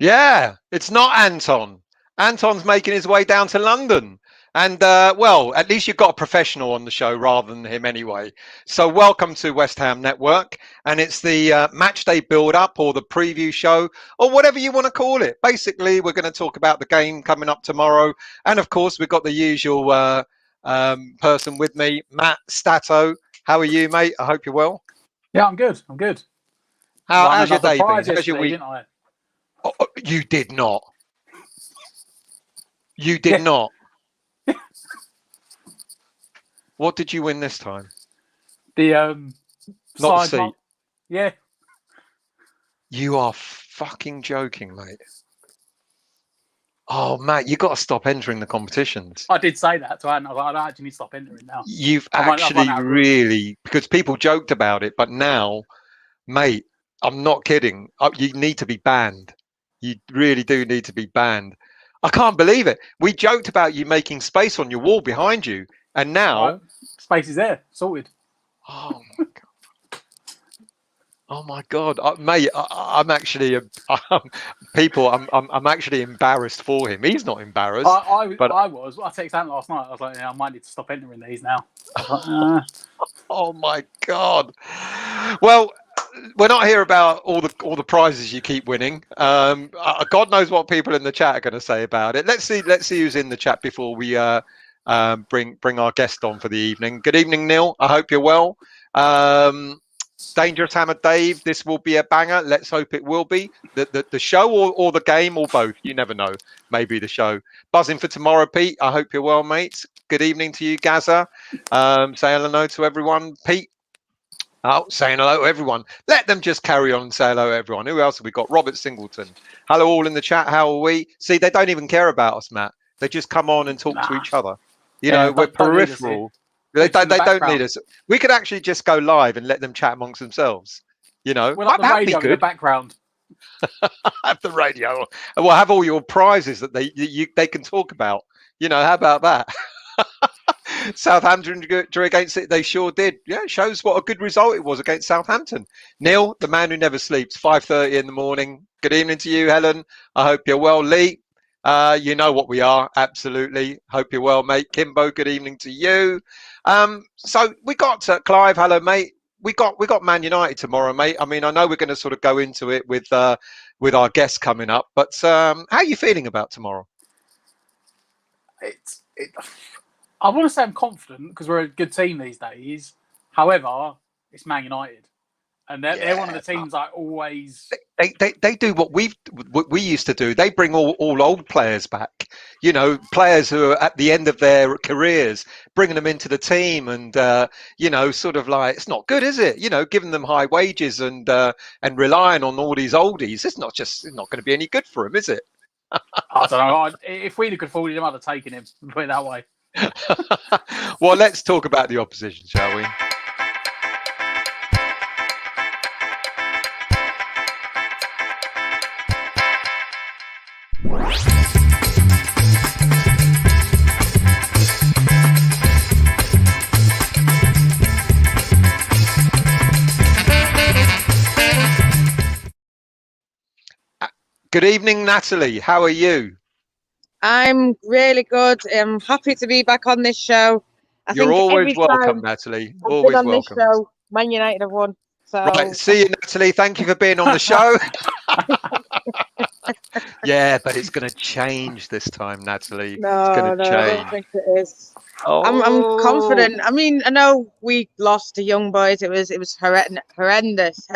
Yeah, it's not Anton. Anton's making his way down to London. And, well, at least you've got a professional on the show rather than him anyway. So welcome to West Ham Network. And it's the match day build-up or the preview show or whatever you want to call it. Basically, we're going to talk about the game coming up tomorrow. And, of course, we've got the usual person with me, Matt Stato. How are you, mate? I hope you're well. Yeah, I'm good. I'm good. How's your day been? How's your week? Didn't I? Oh, you did not. You did not. What did you win this time? The not the seat. Yeah. You are fucking joking, mate. Oh, Matt, you got to stop entering the competitions. I did say that, so I actually need to stop entering now. You've actually really, because people joked about it, but now, mate, I'm not kidding. You need to be banned. You really do need to be banned. I can't believe it. We joked about you making space on your wall behind you, and now space is there, sorted. Oh my god! Oh my god, mate! I'm actually, people. I'm actually embarrassed for him. He's not embarrassed. I was. I texted Ant last night. I was like, yeah, I might need to stop entering these now. Oh my god! Well, we're not here about all the prizes you keep winning. God knows what people in the chat are going to say about it. Let's see who's in the chat before we bring our guest on for the evening. Good evening, Neil. I hope you're well. Dangerous Hammer Dave. This will be a banger. Let's hope it will be. The show or the game or both. You never know. Maybe the show. Buzzing for tomorrow, Pete. I hope you're well, mate. Good evening to you, Gaza. Say hello to everyone, Pete. Oh, saying hello to everyone. Let them just carry on and say hello to everyone. Who else have we got? Robert Singleton. Hello, all in the chat. How are we? See, they don't even care about us, Matt. They just come on and talk to each other. You know, we're peripheral. They don't need us. We could actually just go live and let them chat amongst themselves. You know, we're like the radio in the background. Have the radio. Well, have all your prizes that they can talk about. You know, how about that? Southampton drew against it. They sure did. Yeah, it shows what a good result it was against Southampton. Neil, the man who never sleeps, 5:30 in the morning. Good evening to you, Helen. I hope you're well. Lee, you know what we are. Absolutely. Hope you're well, mate. Kimbo, good evening to you. So we got Clive. Hello, mate. We got Man United tomorrow, mate. I mean, I know we're going to sort of go into it with our guests coming up, but how are you feeling about tomorrow? I want to say I'm confident because we're a good team these days. However, it's Man United, and they're one of the teams I always. They do what we used to do. They bring all old players back. You know, players who are at the end of their careers, bringing them into the team, and you know, sort of like it's not good, is it? You know, giving them high wages and relying on all these oldies. It's not going to be any good for them, is it? I don't know. If we'd have afforded him, I'd have taken him. Put it that way. Well, let's talk about the opposition, shall we? Good evening, Natalie. How are you? I'm really good. I'm happy to be back on this show. You're always welcome, Natalie. Always welcome. This show, Man United have won. So. Right, see you, Natalie. Thank you for being on the show. Yeah, but it's going to change this time, Natalie. No, it's going to change. I don't think it is. Oh. I'm confident. I mean, I know we lost to Young Boys. It was horrendous.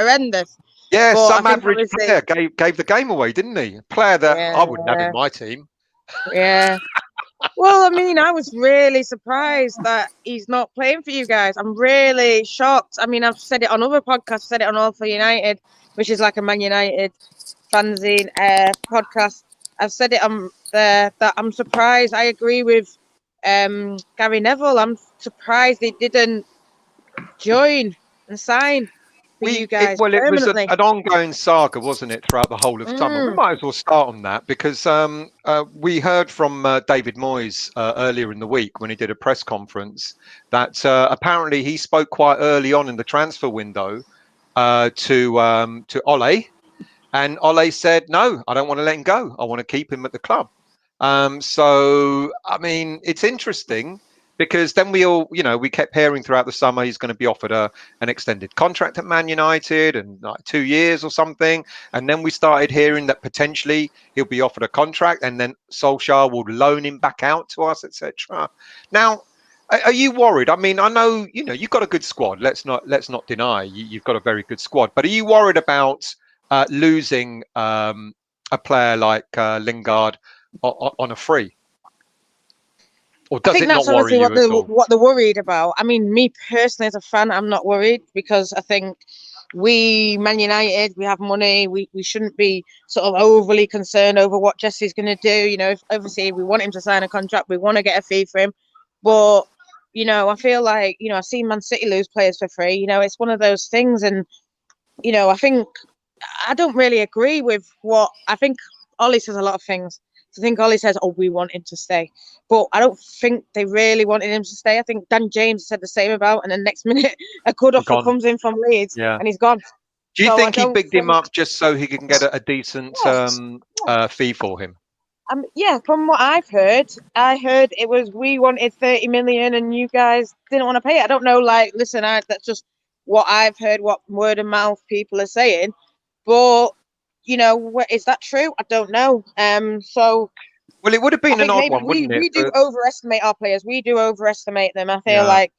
Yeah, but some average player gave the game away, didn't he? A player that I wouldn't have in my team. Yeah. Well, I mean, I was really surprised that he's not playing for you guys. I'm really shocked. I mean, I've said it on other podcasts, said it on All for United, which is like a Man United fanzine podcast. I've said it on there that I'm surprised. I agree with Gary Neville. I'm surprised he didn't join and sign. It was an ongoing saga, wasn't it, throughout the whole of summer? We might as well start on that because we heard from David Moyes earlier in the week when he did a press conference that apparently he spoke quite early on in the transfer window to Ole, And Ole said, no, I don't want to let him go. I want to keep him at the club. So, I mean, it's interesting because then we kept hearing throughout the summer he's going to be offered an extended contract at Man United and like 2 years or something. And then we started hearing that potentially he'll be offered a contract and then Solskjaer will loan him back out to us, etc. Now, are you worried? I mean, I know, you've got a good squad. Let's not deny you've got a very good squad. But are you worried about losing a player like Lingard on a free? Or does I think it not that's worry obviously you at all? what they're worried about. I mean, me personally as a fan, I'm not worried because I think Man United, we have money. We shouldn't be sort of overly concerned over what Jesse's going to do. If obviously we want him to sign a contract, we want to get a fee for him. But, I feel like, I've seen Man City lose players for free. It's one of those things. And, I think I don't really agree with I think Ollie says a lot of things. I think Ollie says, oh, we want him to stay. But I don't think they really wanted him to stay. I think Dan James said the same about, and the next minute a good offer comes in from Leeds and he's gone. Do you think he bigged him up just so he can get a decent fee for him? Yeah, from what I heard it was we wanted 30 million and you guys didn't want to pay it. I don't know, listen, that's just what I've heard, what word of mouth people are saying. But is that true? I don't know. Well, it would have been an odd one, wouldn't it? We do overestimate our players. We do overestimate them. I feel like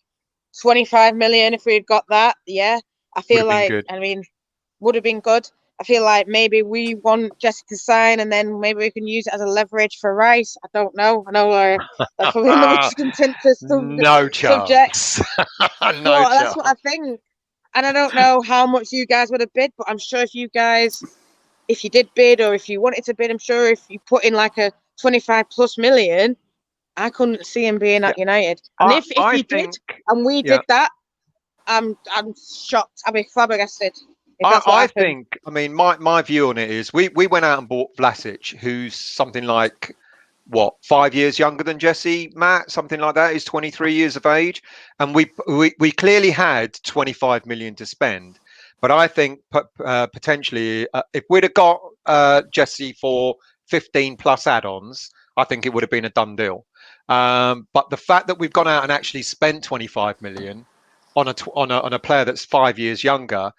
25 million if we'd got that. Yeah, I feel like would have been good. I feel like maybe we want Jesse to sign and then maybe we can use it as a leverage for Rice. I don't know. I know that's probably another contentious subject. No chance. That's what I think. And I don't know how much you guys would have bid, but I'm sure if you did bid or if you wanted to bid, I'm sure if you put in like a 25 plus million, I couldn't see him being at United. And if you did and we did that, I'm shocked. I'd be flabbergasted. I think, I mean, my view on it is we went out and bought Vlasic, who's something like, 5 years younger than Jesse, Matt, something like that. He's 23 years of age. And we clearly had 25 million to spend. But I think potentially if we'd have got Jesse for 15 plus add-ons, I think it would have been a done deal. But the fact that we've gone out and actually spent 25 million on a player that's 5 years younger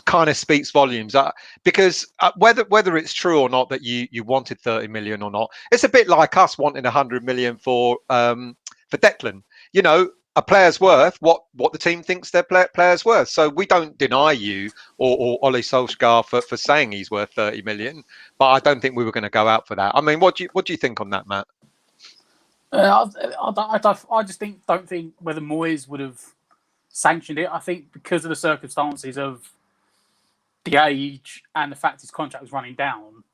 kind of speaks volumes. Because whether it's true or not that you wanted 30 million or not, it's a bit like us wanting 100 million for Declan. A player's worth what the team thinks their player's worth. So we don't deny you or Ole Solskjaer for saying he's worth 30 million, but I don't think we were going to go out for that. I mean, what do you think on that, Matt? I just don't think whether Moyes would have sanctioned it. I think because of the circumstances of the age and the fact his contract was running down,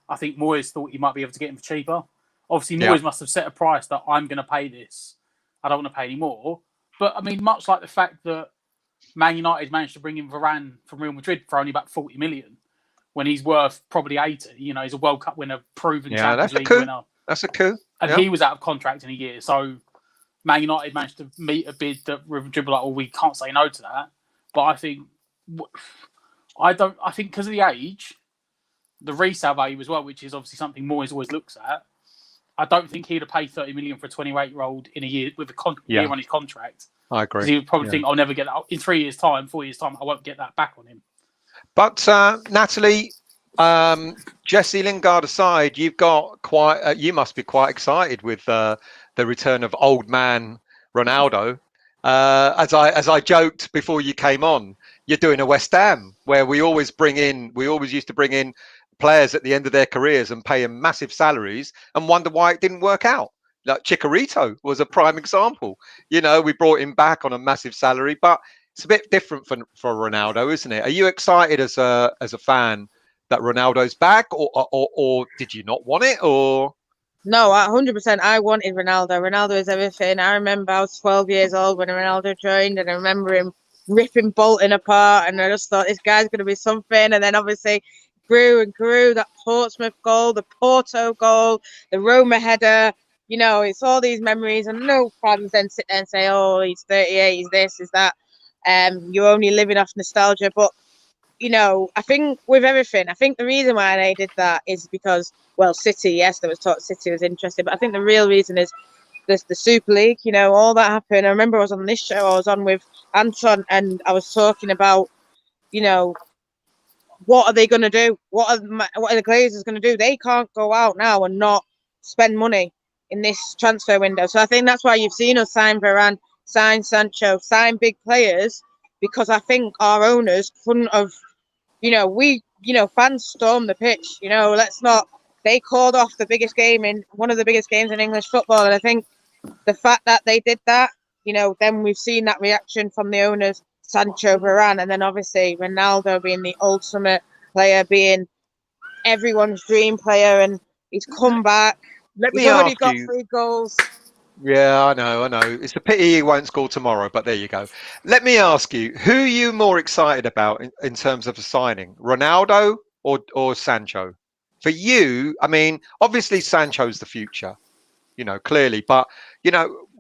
I think Moyes thought he might be able to get him for cheaper. Obviously, Moyes must have set a price that I'm going to pay this. I don't want to pay any more. But, I mean, much like the fact that Man United managed to bring in Varane from Real Madrid for only about 40 million when he's worth probably 80. He's a World Cup winner, proven Champions League winner. That's a coup. And he was out of contract in a year. So Man United managed to meet a bid that Real Madrid were like, well, we can't say no to that. But I think because of the age, the resale value as well, which is obviously something Moyes always looks at, I don't think he'd have paid 30 million for a 28-year-old in a year with a year on his contract. I agree. Because he would probably think, I'll never get that. In 3 years' time, 4 years' time, I won't get that back on him. But, Natalie, Jesse Lingard aside, you've got you must be quite excited with the return of old man Ronaldo. As I joked before you came on, you're doing a West Ham where we always used to bring in players at the end of their careers and pay them massive salaries and wonder why it didn't work out. Like Chicharito was a prime example. We brought him back on a massive salary, but it's a bit different for Ronaldo, isn't it? Are you excited as a fan that Ronaldo's back, or did you not want it? Or no, 100%. I wanted Ronaldo. Ronaldo is everything. I remember I was 12 years old when Ronaldo joined, and I remember him ripping Bolton apart, and I just thought this guy's going to be something. And then obviously grew and grew. That Portsmouth goal, the Porto goal, the Roma header. It's all these memories, and no fans then sit there and say, "Oh, he's 38, he's this, he's that." You're only living off nostalgia, but I think with everything, I think the reason why they did that is because, well, City, yes, there was talk City was interested, but I think the real reason is the Super League, all that happened. I remember I was on this show, I was on with Anton, and I was talking about, what are they going to do? What are the Glazers going to do? They can't go out now and not spend money in this transfer window. So I think that's why you've seen us sign Varane, sign Sancho, sign big players, because I think our owners couldn't have, fans stormed the pitch. They called off the biggest game in one of the biggest games in English football. And I think the fact that they did that, then we've seen that reaction from the owners, Sancho, Varane, and then obviously Ronaldo being the ultimate player, being everyone's dream player, and he's come back. He's already got 3 goals. Yeah, I know. It's a pity he won't score tomorrow, but there you go. Let me ask you, who are you more excited about in terms of a signing, Ronaldo or Sancho? For you, I mean, obviously Sancho's the future, clearly, but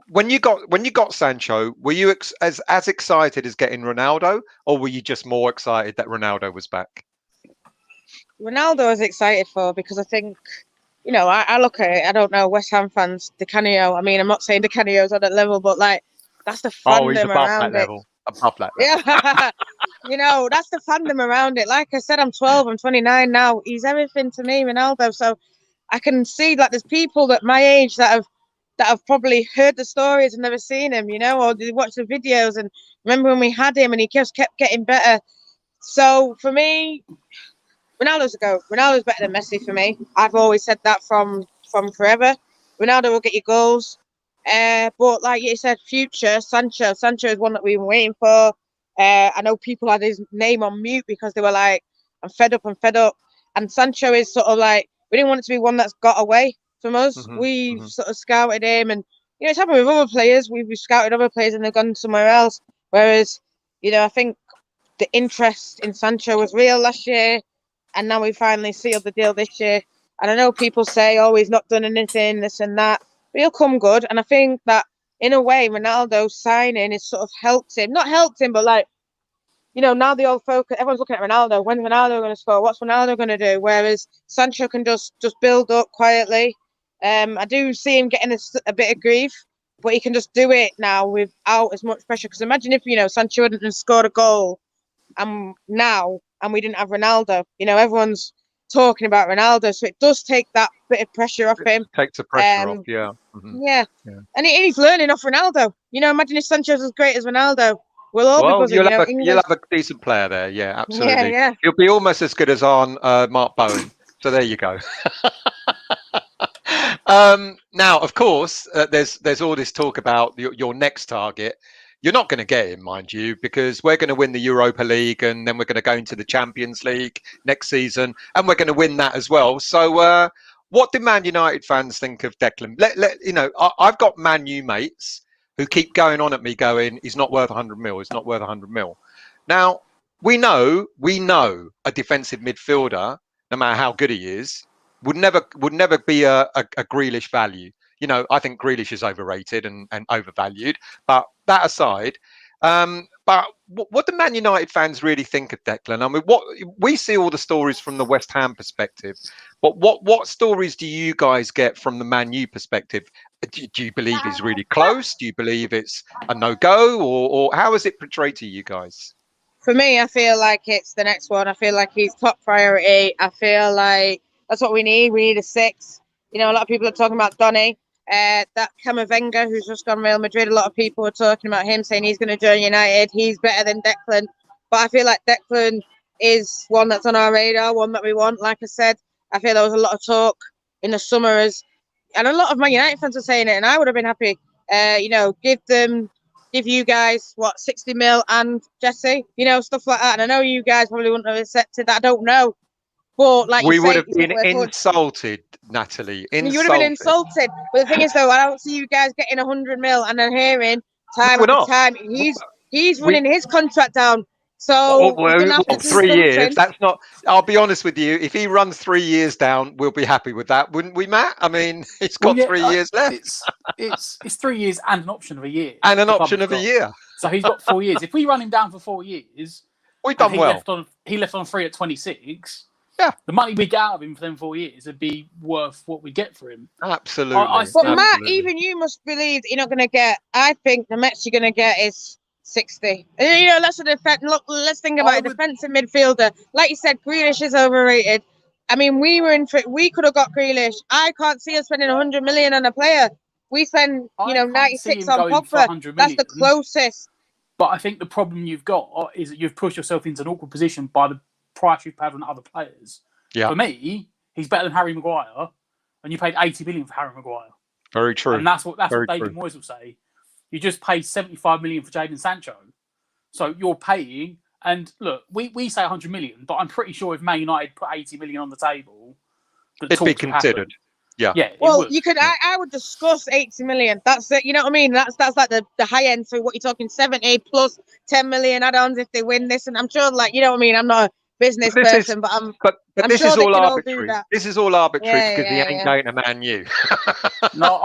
when you got Sancho, were you as excited as getting Ronaldo, or were you just more excited that Ronaldo was back? Ronaldo I was excited for, because I think, I look at it, I don't know, West Ham fans, Di Canio, I mean, I'm not saying Di Canio's on that level, but that's the fandom he's above around that it. level. Above that level. Yeah. That's the fandom around it. Like I said, I'm 12, I'm 29 now. He's everything to me, Ronaldo. So I can see there's people at my age that have probably heard the stories and never seen him, or they watch the videos and remember when we had him and he just kept getting better. So for me, Ronaldo's a goat. Ronaldo's better than Messi for me. I've always said that from forever. Ronaldo will get you goals. But like you said, future, Sancho. Sancho is one that we've been waiting for. I know people had his name on mute because they were like, I'm fed up. And Sancho is sort of like, we didn't want it to be one that's got away from us. We've sort of scouted him, and it's happened with other players. We've scouted other players and they've gone somewhere else. Whereas, I think the interest in Sancho was real last year, and now we finally sealed the deal this year. And I know people say, oh, he's not done anything, this and that, but he'll come good. And I think that in a way, Ronaldo's signing has sort of not helped him, but now the old focus, everyone's looking at Ronaldo. When's Ronaldo going to score? What's Ronaldo going to do? Whereas Sancho can just build up quietly. I do see him getting a bit of grief, but he can just do it now without as much pressure. Because imagine if, Sancho hadn't have scored a goal and we didn't have Ronaldo. Everyone's talking about Ronaldo, so it does take that bit of pressure off him. Takes the pressure off, yeah. Yeah. And he's learning off Ronaldo. Imagine if Sancho's as great as Ronaldo. We'll all be buzzing. You'll have a decent player there, yeah, absolutely. Yeah. He'll be almost as good as Mark Bowen. So there you go. Now, of course, there's all this talk about your next target. You're not going to get him, mind you, because we're going to win the Europa League, and then we're going to go into the Champions League next season, and we're going to win that as well. So, what do Man United fans think of Declan? I've got Man U mates who keep going on at me, going, "He's not worth 100 mil. He's not worth 100 mil." Now, we know a defensive midfielder, no matter how good he is, would never be a Grealish value. I think Grealish is overrated and overvalued. But that aside, but what do Man United fans really think of Declan? I mean, what we see all the stories from the West Ham perspective, but what stories do you guys get from the Man U perspective? Do you believe he's really close? Do you believe it's a no-go, or how is it portrayed to you guys? For me, I feel like it's the next one. I feel like he's top priority. I feel like that's what we need. We need a 6. A lot of people are talking about Donny. That Camavinga, who's just gone Real Madrid, a lot of people are talking about him, saying he's going to join United. He's better than Declan. But I feel like Declan is one that's on our radar, one that we want. Like I said, I feel there was a lot of talk in the summer, and a lot of Man United fans are saying it, and I would have been happy. Give you guys, 60 mil and Jesse, stuff like that. And I know you guys probably wouldn't have accepted that. I don't know. But like we would have been insulted, Natalie. You would have been insulted. But the thing is, though, I don't see you guys getting 100 mil and then hearing time after time he's running his contract down. So 3 years. That's not. I'll be honest with you. If he runs 3 years down, we'll be happy with that, wouldn't we, Matt? I mean, he's got 3 years left. It's 3 years and an option of a year. And an option of a year. So he's got 4 years. If we run him down for 4 years, We've done well. He left on free at 26. Yeah. The money we get out of him for them 4 years would be worth what we get for him. Absolutely. But Matt, even you must believe that you're not going to get. I think the max you're going to get is 60. That's a defense. Look, let's think about a defensive midfielder. Like you said, Grealish is overrated. I mean, we could have got Grealish. I can't see us spending 100 million on a player. We spend, 96 on Pogba. That's the closest. But I think the problem you've got is that you've pushed yourself into an awkward position by the price you've paid on other players. Yeah. For me, he's better than Harry Maguire, and you paid 80 million for Harry Maguire. Very true. And that's what David Moyes will say. You just paid 75 million for Jadon Sancho. So you're paying, and look, we say 100 million, but I'm pretty sure if Man United put 80 million on the table, it'd be considered. Yeah. Well, you could. I would discuss 80 million. That's it. You know what I mean? That's like the high end. So what you're talking 70 plus 10 million add-ons if they win this, and I'm sure, you know what I mean. I'm not a business person, but I'm. But I'm this sure is all arbitrary. This is all arbitrary because he ain't going to Man U. No,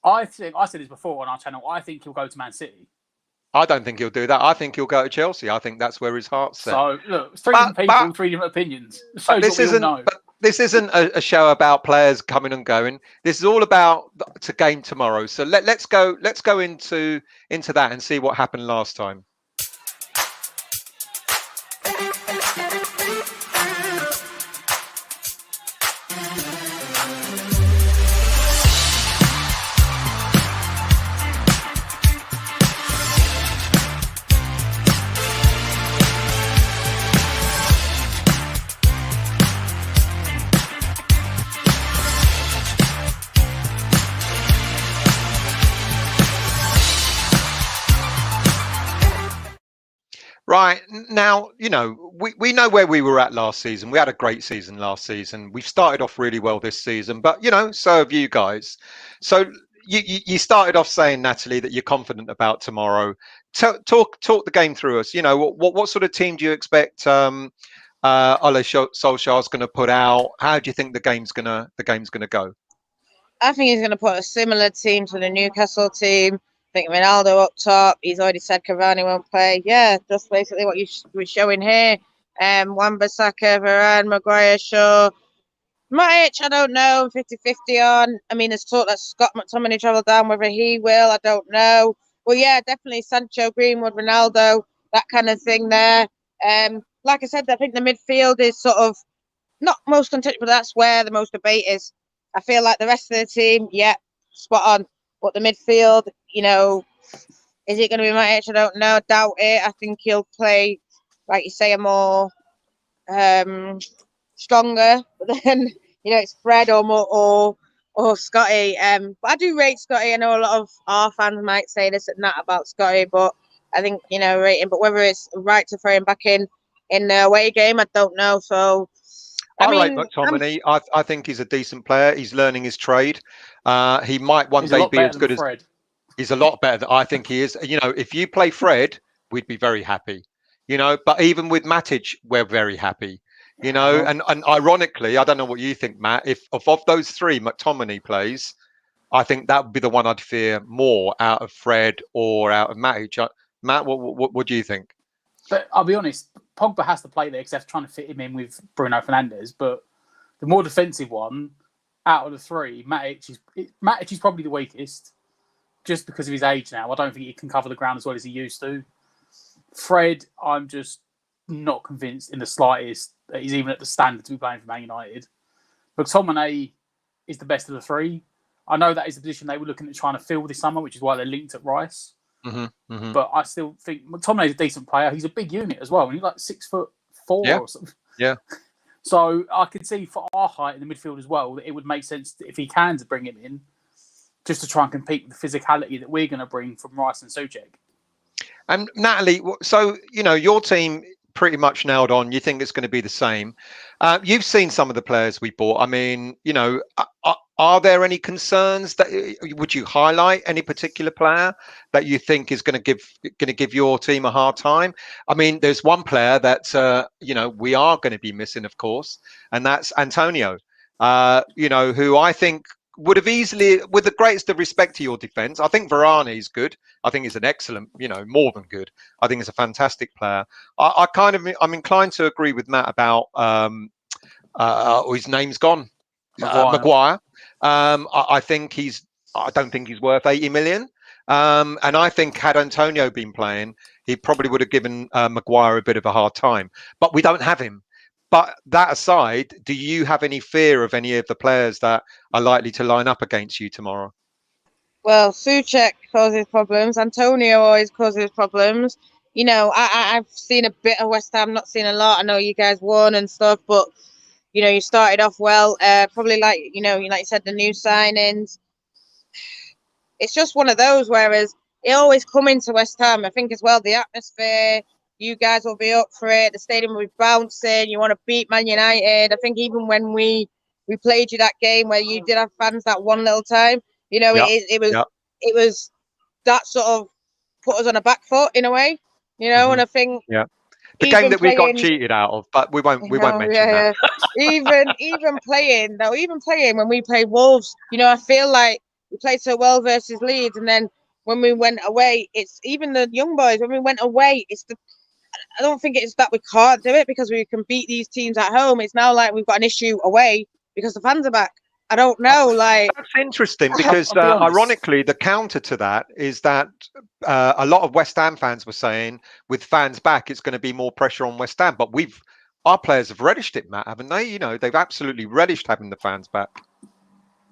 I think I said this before on our channel. I think he'll go to Man City. I don't think he'll do that. I think he'll go to Chelsea. I think that's where his heart's set. So look, three different people, three different opinions. This isn't a show about players coming and going. This is all about the game tomorrow. So let's go into that and see what happened last time. Right, now, we know where we were at last season. We had a great season last season. We've started off really well this season, but, so have you guys. So you started off saying, Natalie, that you're confident about tomorrow. Talk the game through us. What sort of team do you expect Ole Solskjaer's going to put out? How do you think the game's going to go? I think he's going to put a similar team to the Newcastle team. I think Ronaldo up top. He's already said Cavani won't play. Yeah, just basically what you were showing here. Wan-Bissaka, Varane, Maguire, Shaw. Matic, I don't know. 50-50 on. I mean, there's talk that Scott McTominay travelled down. Whether he will, I don't know. Well, yeah, definitely Sancho, Greenwood, Ronaldo, that kind of thing there. Like I said, I think the midfield is sort of not most contentious, but that's where the most debate is. I feel like the rest of the team, yeah, spot on. But the midfield, is it going to be Matic? I don't know. Doubt it. I think he'll play, like you say, a more stronger. But then, it's Fred or Scotty. But I do rate Scotty. I know a lot of our fans might say this and that about Scotty, but I think, rate him. But whether it's right to throw him back in the away game, I don't know. So I rate McTominay. I think he's a decent player. He's learning his trade. He might one day be as good as Fred. He's a lot better than I think he is. If you play Fred, we'd be very happy. But even with Matic, we're very happy. And ironically, I don't know what you think, Matt. If of those three, McTominay plays, I think that would be the one I'd fear more out of Fred or out of Matic. Matt, what do you think? But I'll be honest, Pogba has to play there because they're trying to fit him in with Bruno Fernandes. But the more defensive one, out of the three, Matic is probably the weakest, just because of his age now. I don't think he can cover the ground as well as he used to. Fred, I'm just not convinced in the slightest that he's even at the standard to be playing for Man United. McTominay is the best of the three. I know that is the position they were looking at trying to fill this summer, which is why they're linked at Rice. But I still think McTominay's a decent player. He's a big unit as well. And he's like 6'4" or something. Yeah. So I could see for our height in the midfield as well that it would make sense if he can to bring him in, just to try and compete with the physicality that we're going to bring from Rice and Souček. And Natalie, so your team pretty much nailed on. You think it's going to be the same. You've seen some of the players we bought. I mean, are there any concerns that would you highlight any particular player that you think is going to give your team a hard time? I mean, there's one player that we are going to be missing, of course, and that's Antonio. Who I think would have easily, with the greatest of respect to your defence, I think Varane is good. I think he's an excellent, more than good. I think he's a fantastic player. I'm inclined to agree with Matt about his name's gone, Maguire. I don't think he's worth 80 million. And I think had Antonio been playing, he probably would have given Maguire a bit of a hard time. But we don't have him. But that aside, do you have any fear of any of the players that are likely to line up against you tomorrow? Well, Souček causes problems. Antonio always causes problems. I've seen a bit of West Ham, not seen a lot. I know you guys won and stuff, but you started off well. Probably like you said, the new signings. It's just one of those. Whereas it always come into West Ham. I think as well the atmosphere. You guys will be up for it. The stadium will be bouncing. You want to beat Man United. I think even when we played you that game where you did have fans that one little time, it was that sort of put us on a back foot in a way, And I think the game that we got cheated out of, but we won't mention that. even playing when we played Wolves, I feel like we played so well versus Leeds, and then when we went away, it's even the young boys. When we went away, I don't think it's that we can't do it because we can beat these teams at home. It's now like we've got an issue away because the fans are back. I don't know. That's interesting because ironically, the counter to that is that a lot of West Ham fans were saying with fans back, it's going to be more pressure on West Ham. But our players have relished it, Matt, haven't they? They've absolutely relished having the fans back.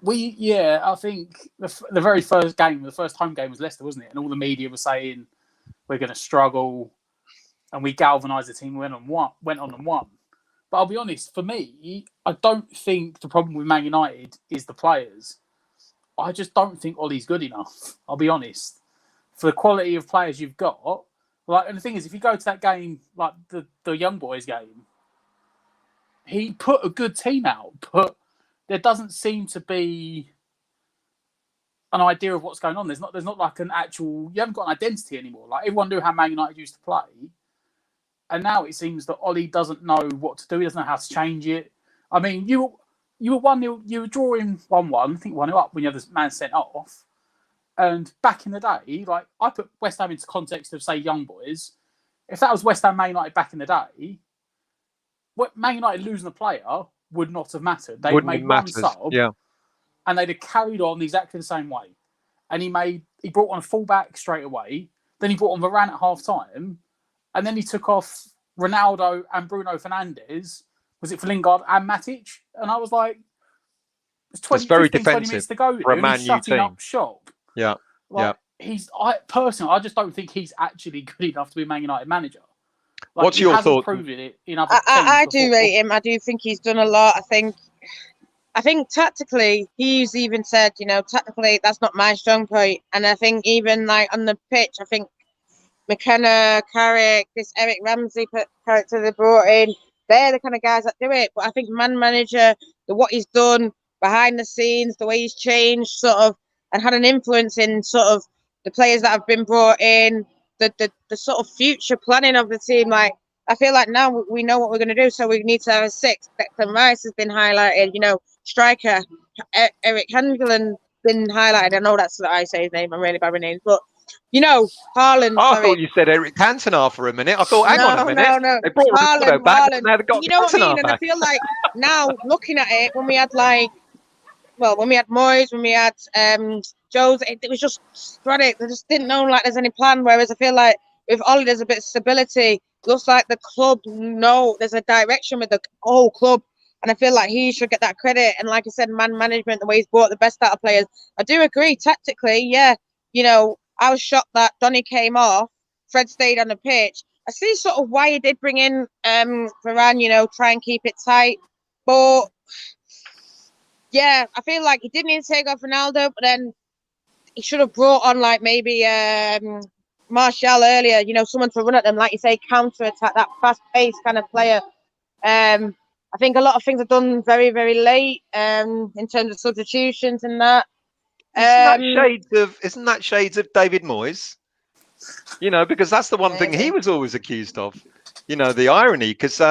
I think the very first game, the first home game was Leicester, wasn't it? And all the media were saying we're going to struggle. And we galvanised the team, went on and won. But I'll be honest, for me, I don't think the problem with Man United is the players. I just don't think Ollie's good enough. I'll be honest. For the quality of players you've got, and the thing is, if you go to that game, like the young boys game, he put a good team out, but there doesn't seem to be an idea of what's going on. There's not like an actual. You haven't got an identity anymore. Like everyone knew how Man United used to play. And now it seems that Ollie doesn't know what to do. He doesn't know how to change it. I mean, you were 1-0, you were drawing 1-1, I think 1-0 up when you had the man sent off. And back in the day, I put West Ham into context of, say, young boys. If that was West Ham Man United back in the day, Man United losing a player would not have mattered. They'd made one sub, and they'd have carried on exactly the same way. And he brought on a fullback straight away. Then he brought on Varane at half time. And then he took off Ronaldo and Bruno Fernandes. Was it for Lingard and Matic? And I was like, it's very 20 minutes to go. For a Man U team. Up shop. Yeah. I just don't think he's actually good enough to be a Man United manager. What's your thought? I do rate him. I do think he's done a lot. I think tactically, he's even said, tactically, that's not my strong point. And I think even on the pitch, I think McKenna, Carrick, this Eric Ramsey character they brought in, they're the kind of guys that do it. But I think man manager, what he's done behind the scenes, the way he's changed sort of and had an influence in sort of the players that have been brought in, the sort of future planning of the team. I feel like now we know what we're going to do, so we need to have a six. Declan Rice has been highlighted, striker. Eric Handlen been highlighted. I know that's what I say his name. I'm really bad with names, but Haaland. I thought you said Eric Cantona for a minute. I thought, hang on a minute. No. They brought Ronaldo back, and now they've got what I mean? back. And I feel like now looking at it, when we had when we had Moyes, when we had Joes, it was just sporadic. They just didn't know there's any plan. Whereas I feel like with Ollie, there's a bit of stability. Looks like the club there's a direction with the whole club. And I feel like he should get that credit. And like I said, man management, the way he's brought the best out of players. I do agree. Tactically, yeah, I was shocked that Donny came off. Fred stayed on the pitch. I see sort of why he did bring in Varane, try and keep it tight. But, yeah, I feel like he didn't need to take off Ronaldo, but then he should have brought on, maybe Martial earlier, someone to run at them, like you say, counter-attack, that fast-paced kind of player. I think a lot of things are done very, very late in terms of substitutions and that. Isn't that shades of David Moyes? Because that's the one thing he was always accused of. The irony, because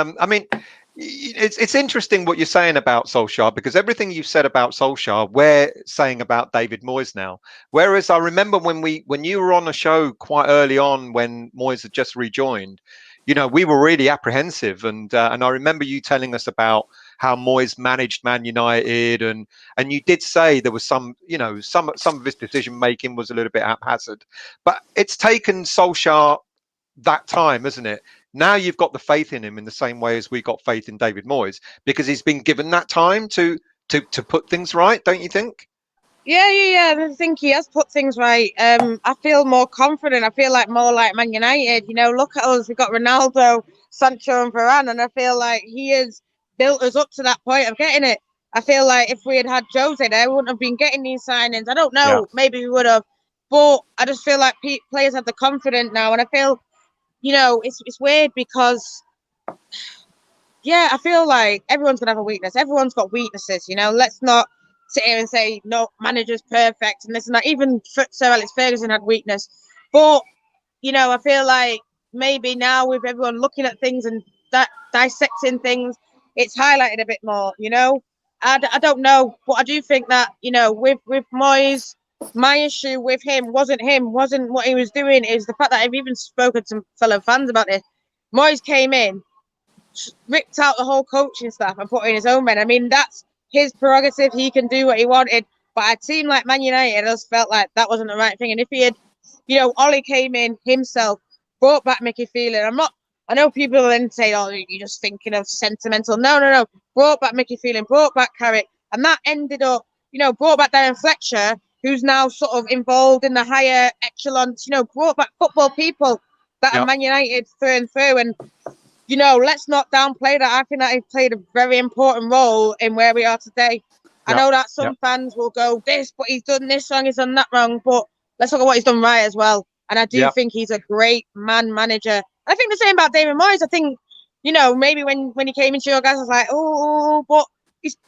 It's interesting what you're saying about Solskjaer, because everything you've said about Solskjaer, we're saying about David Moyes now. Whereas I remember when you were on a show quite early on when Moyes had just rejoined, we were really apprehensive, and I remember you telling us about how Moyes managed Man United, and you did say there was some of his decision making was a little bit haphazard, but it's taken Solskjaer that time, isn't it? Now you've got the faith in him in the same way as we got faith in David Moyes, because he's been given that time to put things right, don't you think? Yeah. I think he has put things right. I feel more confident. I feel like more like Man United. Look at us. We've got Ronaldo, Sancho, and Varane, and I feel like he has built us up to that point of getting it. I feel like if we had had Jose there, we wouldn't have been getting these signings. I don't know. Yeah. Maybe we would have, but I just feel like players have the confidence now, and I feel, it's weird because, I feel like everyone's gonna have a weakness. Everyone's got weaknesses. Let's not sit here and say no, manager's perfect and this and that. Even Sir Alex Ferguson had weakness, but I feel like maybe now with everyone looking at things and that dissecting things, it's highlighted a bit more. I don't know, but I do think that with Moyes, my issue with him wasn't what he was doing. Is the fact that I've even spoken to fellow fans about this. Moyes came in, ripped out the whole coaching staff and put in his own men. I mean, that's his prerogative. He can do what he wanted. But a team like Man United, I just felt like that wasn't the right thing. And if he had, Ollie came in himself, brought back Mickey Phelan. I know people then say, oh, you're just thinking of sentimental. No. Brought back Mickey Phelan, brought back Carrick. And that ended up, brought back Darren Fletcher, who's now sort of involved in the higher echelons, brought back football people that are Man United through and through. And let's not downplay that. I think that he played a very important role in where we are today. I know that some fans will go, this, but he's done this wrong, he's done that wrong. But let's look at what he's done right as well. And I do think he's a great manager. I think the same about David Moyes. I think, maybe when he came into your guys, I was like, oh, but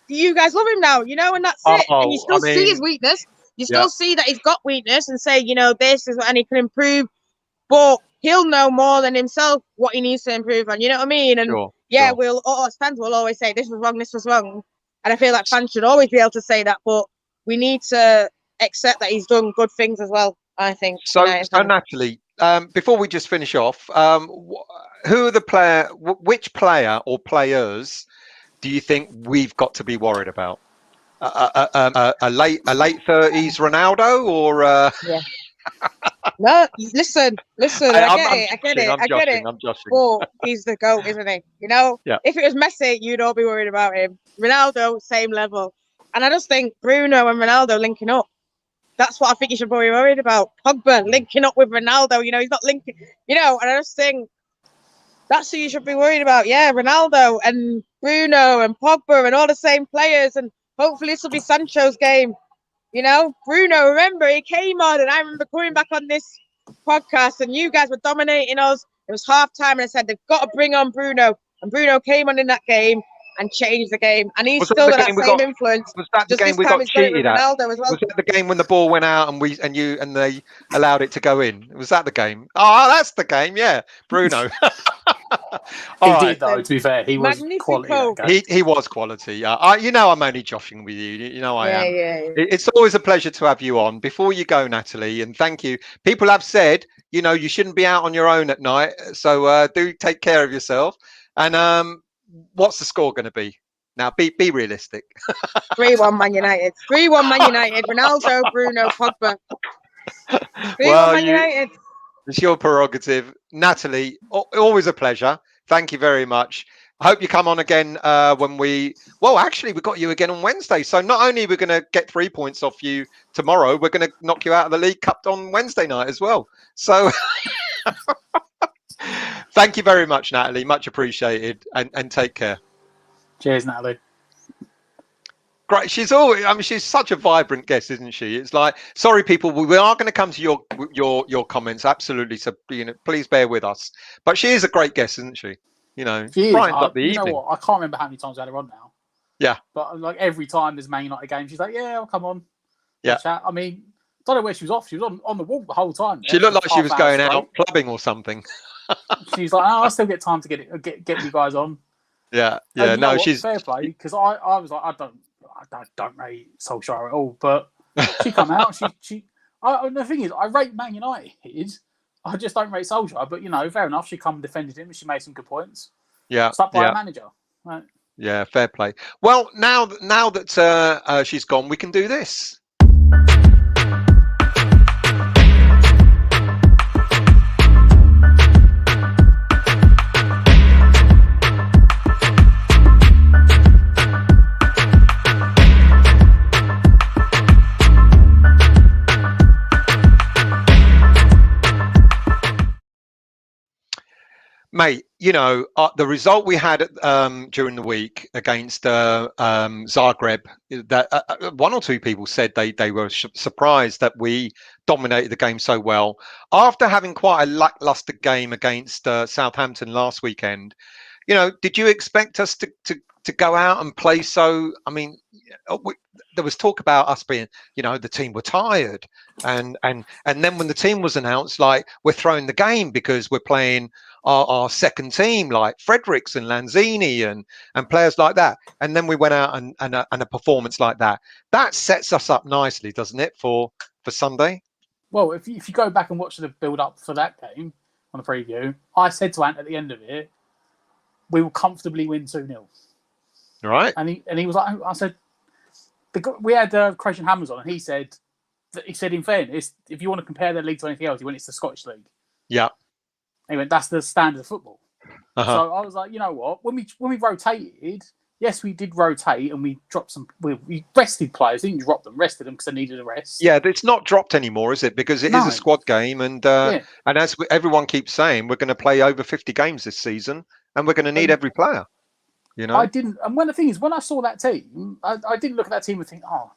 you guys love him now, and that's it. And you still see his weakness. You still see that he's got weakness and say, this is what, and he can improve. But he'll know more than himself what he needs to improve on. You know what I mean? And we'll, us fans will always say this was wrong. And I feel like fans should always be able to say that, but we need to accept that he's done good things as well, I think. So Natalie, before we just finish off, who are which player or players do you think we've got to be worried about? A late 30s Ronaldo or? No, listen. I get it. I'm joshing. But he's the GOAT, isn't he? If it was Messi, you'd all be worried about him. Ronaldo, same level. And I just think Bruno and Ronaldo linking up. That's what I think you should be worried about. Pogba linking up with Ronaldo. He's not linking. And I just think that's who you should be worried about. Yeah, Ronaldo and Bruno and Pogba and all the same players. And hopefully this will be Sancho's game. Bruno, remember, he came on and I remember coming back on this podcast and you guys were dominating us. It was half time and I said, they've got to bring on Bruno. And Bruno came on in that game and changed the game. And he's still got that same influence. Was that the game we got cheated at? Well. Was that the game when the ball went out and they allowed it to go in? Was that the game? Oh, that's the game, yeah. Bruno. He did, though, to be fair. He was quality. He was quality. I'm only joshing with you. I am. Yeah. It's always a pleasure to have you on. Before you go, Natalie, and thank you. People have said, you shouldn't be out on your own at night. So do take care of yourself. And what's the score going to be? Now, be realistic. 3-1 Man United. 3-1 Man United. Ronaldo, Bruno, Pogba. 3-1 Man United. It's your prerogative. Natalie, always a pleasure. Thank you very much. I hope you come on again when we got you again on Wednesday. So not only are we going to get 3 points off you tomorrow, we're going to knock you out of the League Cup on Wednesday night as well. So thank you very much, Natalie. Much appreciated. And take care. Cheers, Natalie. Great. She's such a vibrant guest, isn't she? It's like, sorry, people, we are going to come to your comments. Absolutely. So, please bear with us. But she is a great guest, isn't she? She is. Up the evening. Know what? I can't remember how many times I had her on now. Yeah. But like every time there's Man United game, she's like, yeah, I'll come on. Yeah. Chat. I mean, don't know where she was off. She was on the wall the whole time. She looked like she was going out clubbing or something. She's like, I'll still get time to get you guys on. Yeah, And yeah. you know No, what? she's Fair play, because I was like, I don't rate Solskjaer at all. But she come out, the thing is, I rate Man United. I just don't rate Solskjaer. But fair enough. She come and defended him, and she made some good points. yeah, Stuck by yeah, a manager. Right? yeah. Fair play. Well, now that she's gone, we can do this. Mate, the result we had during the week against Zagreb, that one or two people said they were surprised that we dominated the game so well. After having quite a lackluster game against Southampton last weekend, did you expect us to go out and play so? I mean, there was talk about us being, the team were tired, and then when the team was announced, like, we're throwing the game because we're playing our second team, like Fredericks and Lanzini and players like that, and then we went out and a performance like that sets us up nicely, doesn't it, for Sunday? Well, if you go back and watch the build up for that game on the preview, I said to Ant at the end of it, we will comfortably win 2-0. Right. And he was like, I said, we had Christian Hammers on, and he said, in fairness, if you want to compare their league to anything else, he went, it's the Scottish League. Yeah. He went, that's the standard of football. Uh-huh. So I was like, you know what? When we rotated, yes, we did rotate, and we dropped some. We rested players, didn't drop them, rested them because they needed a rest. Yeah, it's not dropped anymore, is it? Because it is a squad game, and as everyone keeps saying, we're going to play over 50 games this season, and we're going to need every player. I didn't. And the thing is, when I saw that team, I didn't look at that team and think, oh,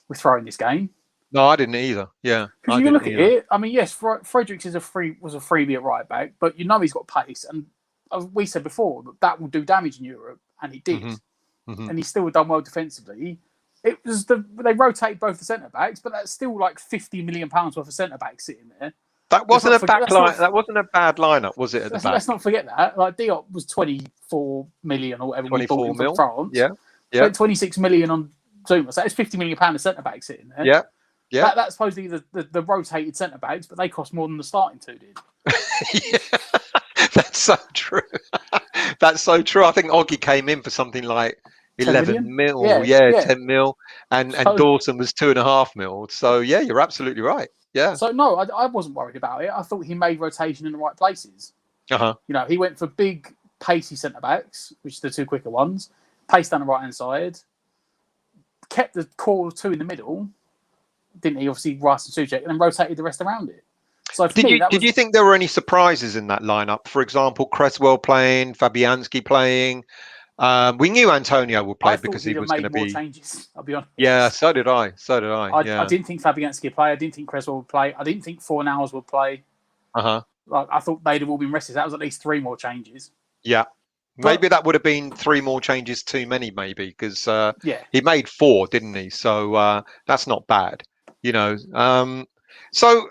we're throwing this game. No, I didn't either. Yeah, because you look at it. I mean, yes, Fredericks was a freebie at right back, but he's got pace, and we said before that will do damage in Europe, and he did, and he still done well defensively. It was they rotated both the centre backs, but that's still like £50 million worth of centre backs sitting there. That wasn't a bad line. That wasn't a bad lineup, was it? At the back. Let's not forget that. Like Diop was 24 million or whatever. 24 mil from France. Yeah. Spent 26 million on Zuma. So it's £50 million of centre backs sitting there. Yeah. Yeah. That's supposedly the rotated centre backs, but they cost more than the starting two did. Yeah. That's so true. That's so true. I think Oggy came in for something like 11 mil. Yeah, 10 mil. And Dawson was 2.5 mil. So yeah, you're absolutely right. Yeah. So no, I wasn't worried about it. I thought he made rotation in the right places. Uh-huh. He went for big, pacey centre backs, which are the two quicker ones. Pace down the right hand side. Kept the core of two in the middle, didn't he? Obviously, Rice and Souček, and then rotated the rest around it. So did you think there were any surprises in that lineup? For example, Cresswell playing, Fabianski playing. We knew Antonio would play because he was going to be. Changes, I'll be honest. Yeah, so did I. I didn't think Fabianski would play. I didn't think Cresswell would play. I didn't think Fornals would play. Like, I thought they'd have all been rested. That was at least 3 more changes. Yeah. Maybe that would have been 3 more changes too many, maybe, because he made 4, didn't he? So that's not bad, So,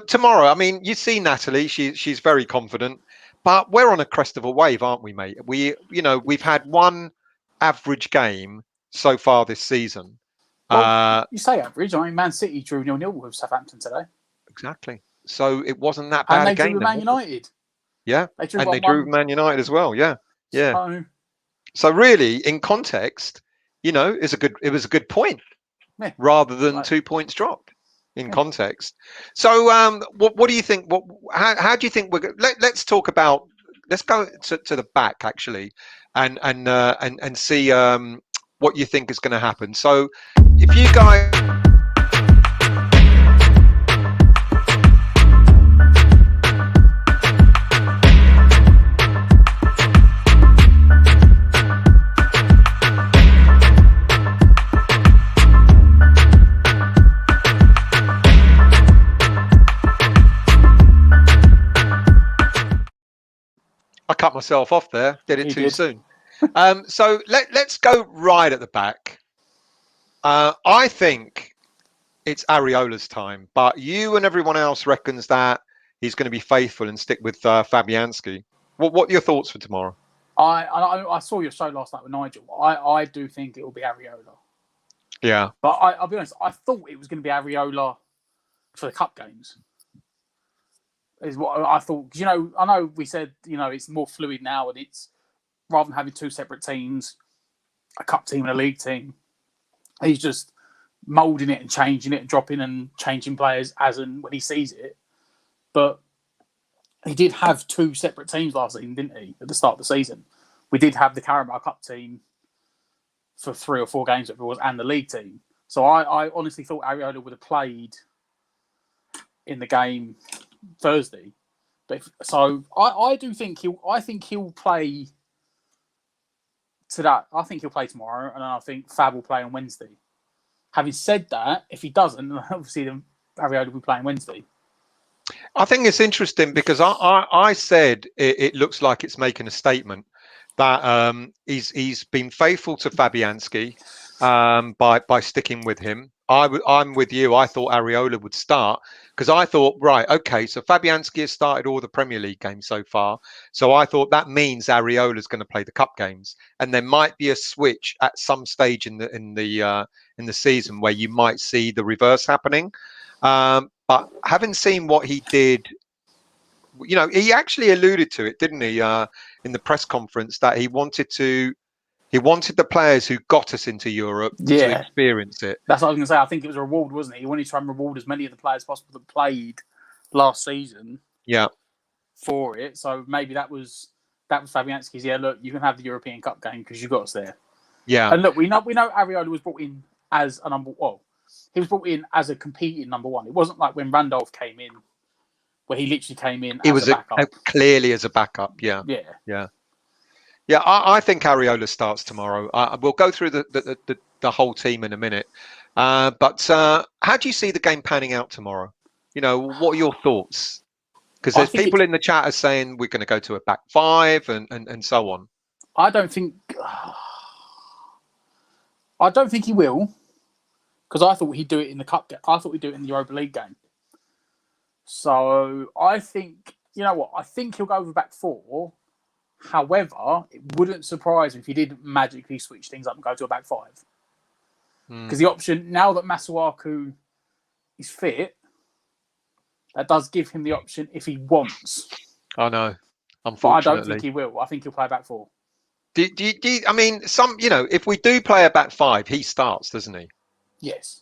tomorrow, I mean, you see Natalie, she's very confident, but we're on a crest of a wave, aren't we, mate? We've had one average game so far this season. Well, you say average. I mean, Man City drew 0-0 with Southampton today. Exactly. So it wasn't that bad a game. And they drew Man United. Yeah. They drew Man United as well. Yeah. Yeah. So really, in context, it was a good point rather than 2 points dropped in context. So what do you think? How do you think let's talk about, let's go to the back actually and see what you think is going to happen. So if you guys I cut myself off there. Did it too soon. So let's go right at the back. I think it's Areola's time, but you and everyone else reckons that he's going to be faithful and stick with Fabianski. What are your thoughts for tomorrow? I saw your show last night with Nigel. I do think it will be Areola. Yeah. But I'll be honest, I thought it was going to be Areola for the cup games. Is what I thought. Because, I know we said, it's more fluid now, and it's rather than having two separate teams, a cup team and a league team, he's just moulding it and changing it and dropping and changing players as and when he sees it. But he did have two separate teams last season, didn't he? At the start of the season, we did have the Carabao Cup team for 3 or 4 games, whatever it was, and the league team. So I honestly thought Areola would have played in the game Thursday. I do think he'll play today. I think he'll play tomorrow, and I think Fab will play on Wednesday. Having said that, if he doesn't, obviously then Areola will be playing Wednesday. I think it's interesting because I said it looks like it's making a statement that he's been faithful to Fabianski by sticking with him. I'm with you. I thought Areola would start because I thought, right, okay, so Fabianski has started all the Premier League games so far. So I thought that means Areola is going to play the cup games, and there might be a switch at some stage in the season where you might see the reverse happening. But having seen what he did, he actually alluded to it, didn't he, in the press conference, that he wanted the players who got us into Europe to experience it. That's what I was going to say. I think it was a reward, wasn't it? He wanted to try and reward as many of the players possible that played last season. Yeah. For it, so maybe that was Fabianski's. Yeah, look, you can have the European Cup game because you got us there. Yeah. And look, we know Areola was brought in as a number. Well, he was brought in as a competing number one. It wasn't like when Randolph came in, where he literally came in. It was a backup. Clearly as a backup. Yeah. I think Areola starts tomorrow. We'll go through the whole team in a minute. But how do you see the game panning out tomorrow? What are your thoughts? Because there's people in the chat are saying we're going to go to a back 5 and so on. I don't think he will, because I thought he'd do it in the cup game. I thought he'd do it in the Europa League game. So I think, I think he'll go over back 4. However, it wouldn't surprise me if he did magically switch things up and go to a back 5. Because the option, now that Masuaku is fit, that does give him the option if he wants. I know. Unfortunately. But I don't think he will. I think he'll play back 4. I mean, if we do play a back 5, he starts, doesn't he? Yes.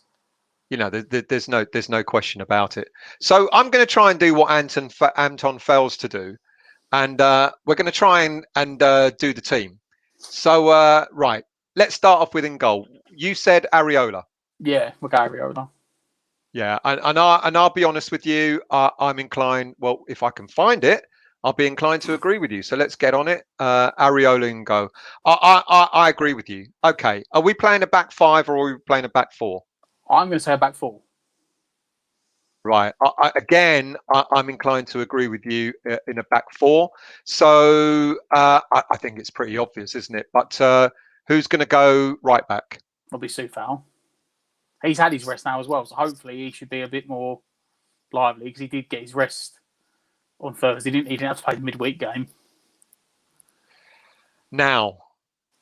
There's no question about it. So I'm going to try and do what Anton fails to do, and we're going to try and do the team. So right, let's start off with in goal. You said Areola. Yeah, we'll go Areola. Yeah, and I'll be honest with you. I'm inclined. Well, if I can find it, I'll be inclined to agree with you. So let's get on it. Areola and go. I agree with you. Okay, are we playing a back 5 or are we playing a back 4? I'm going to say a back 4. Right. I'm inclined to agree with you in a back 4. So I think it's pretty obvious, isn't it? But who's going to go right back? It'll be Soufal. He's had his rest now as well, so hopefully he should be a bit more lively because he did get his rest on Thursday. He didn't have to play the midweek game. Now,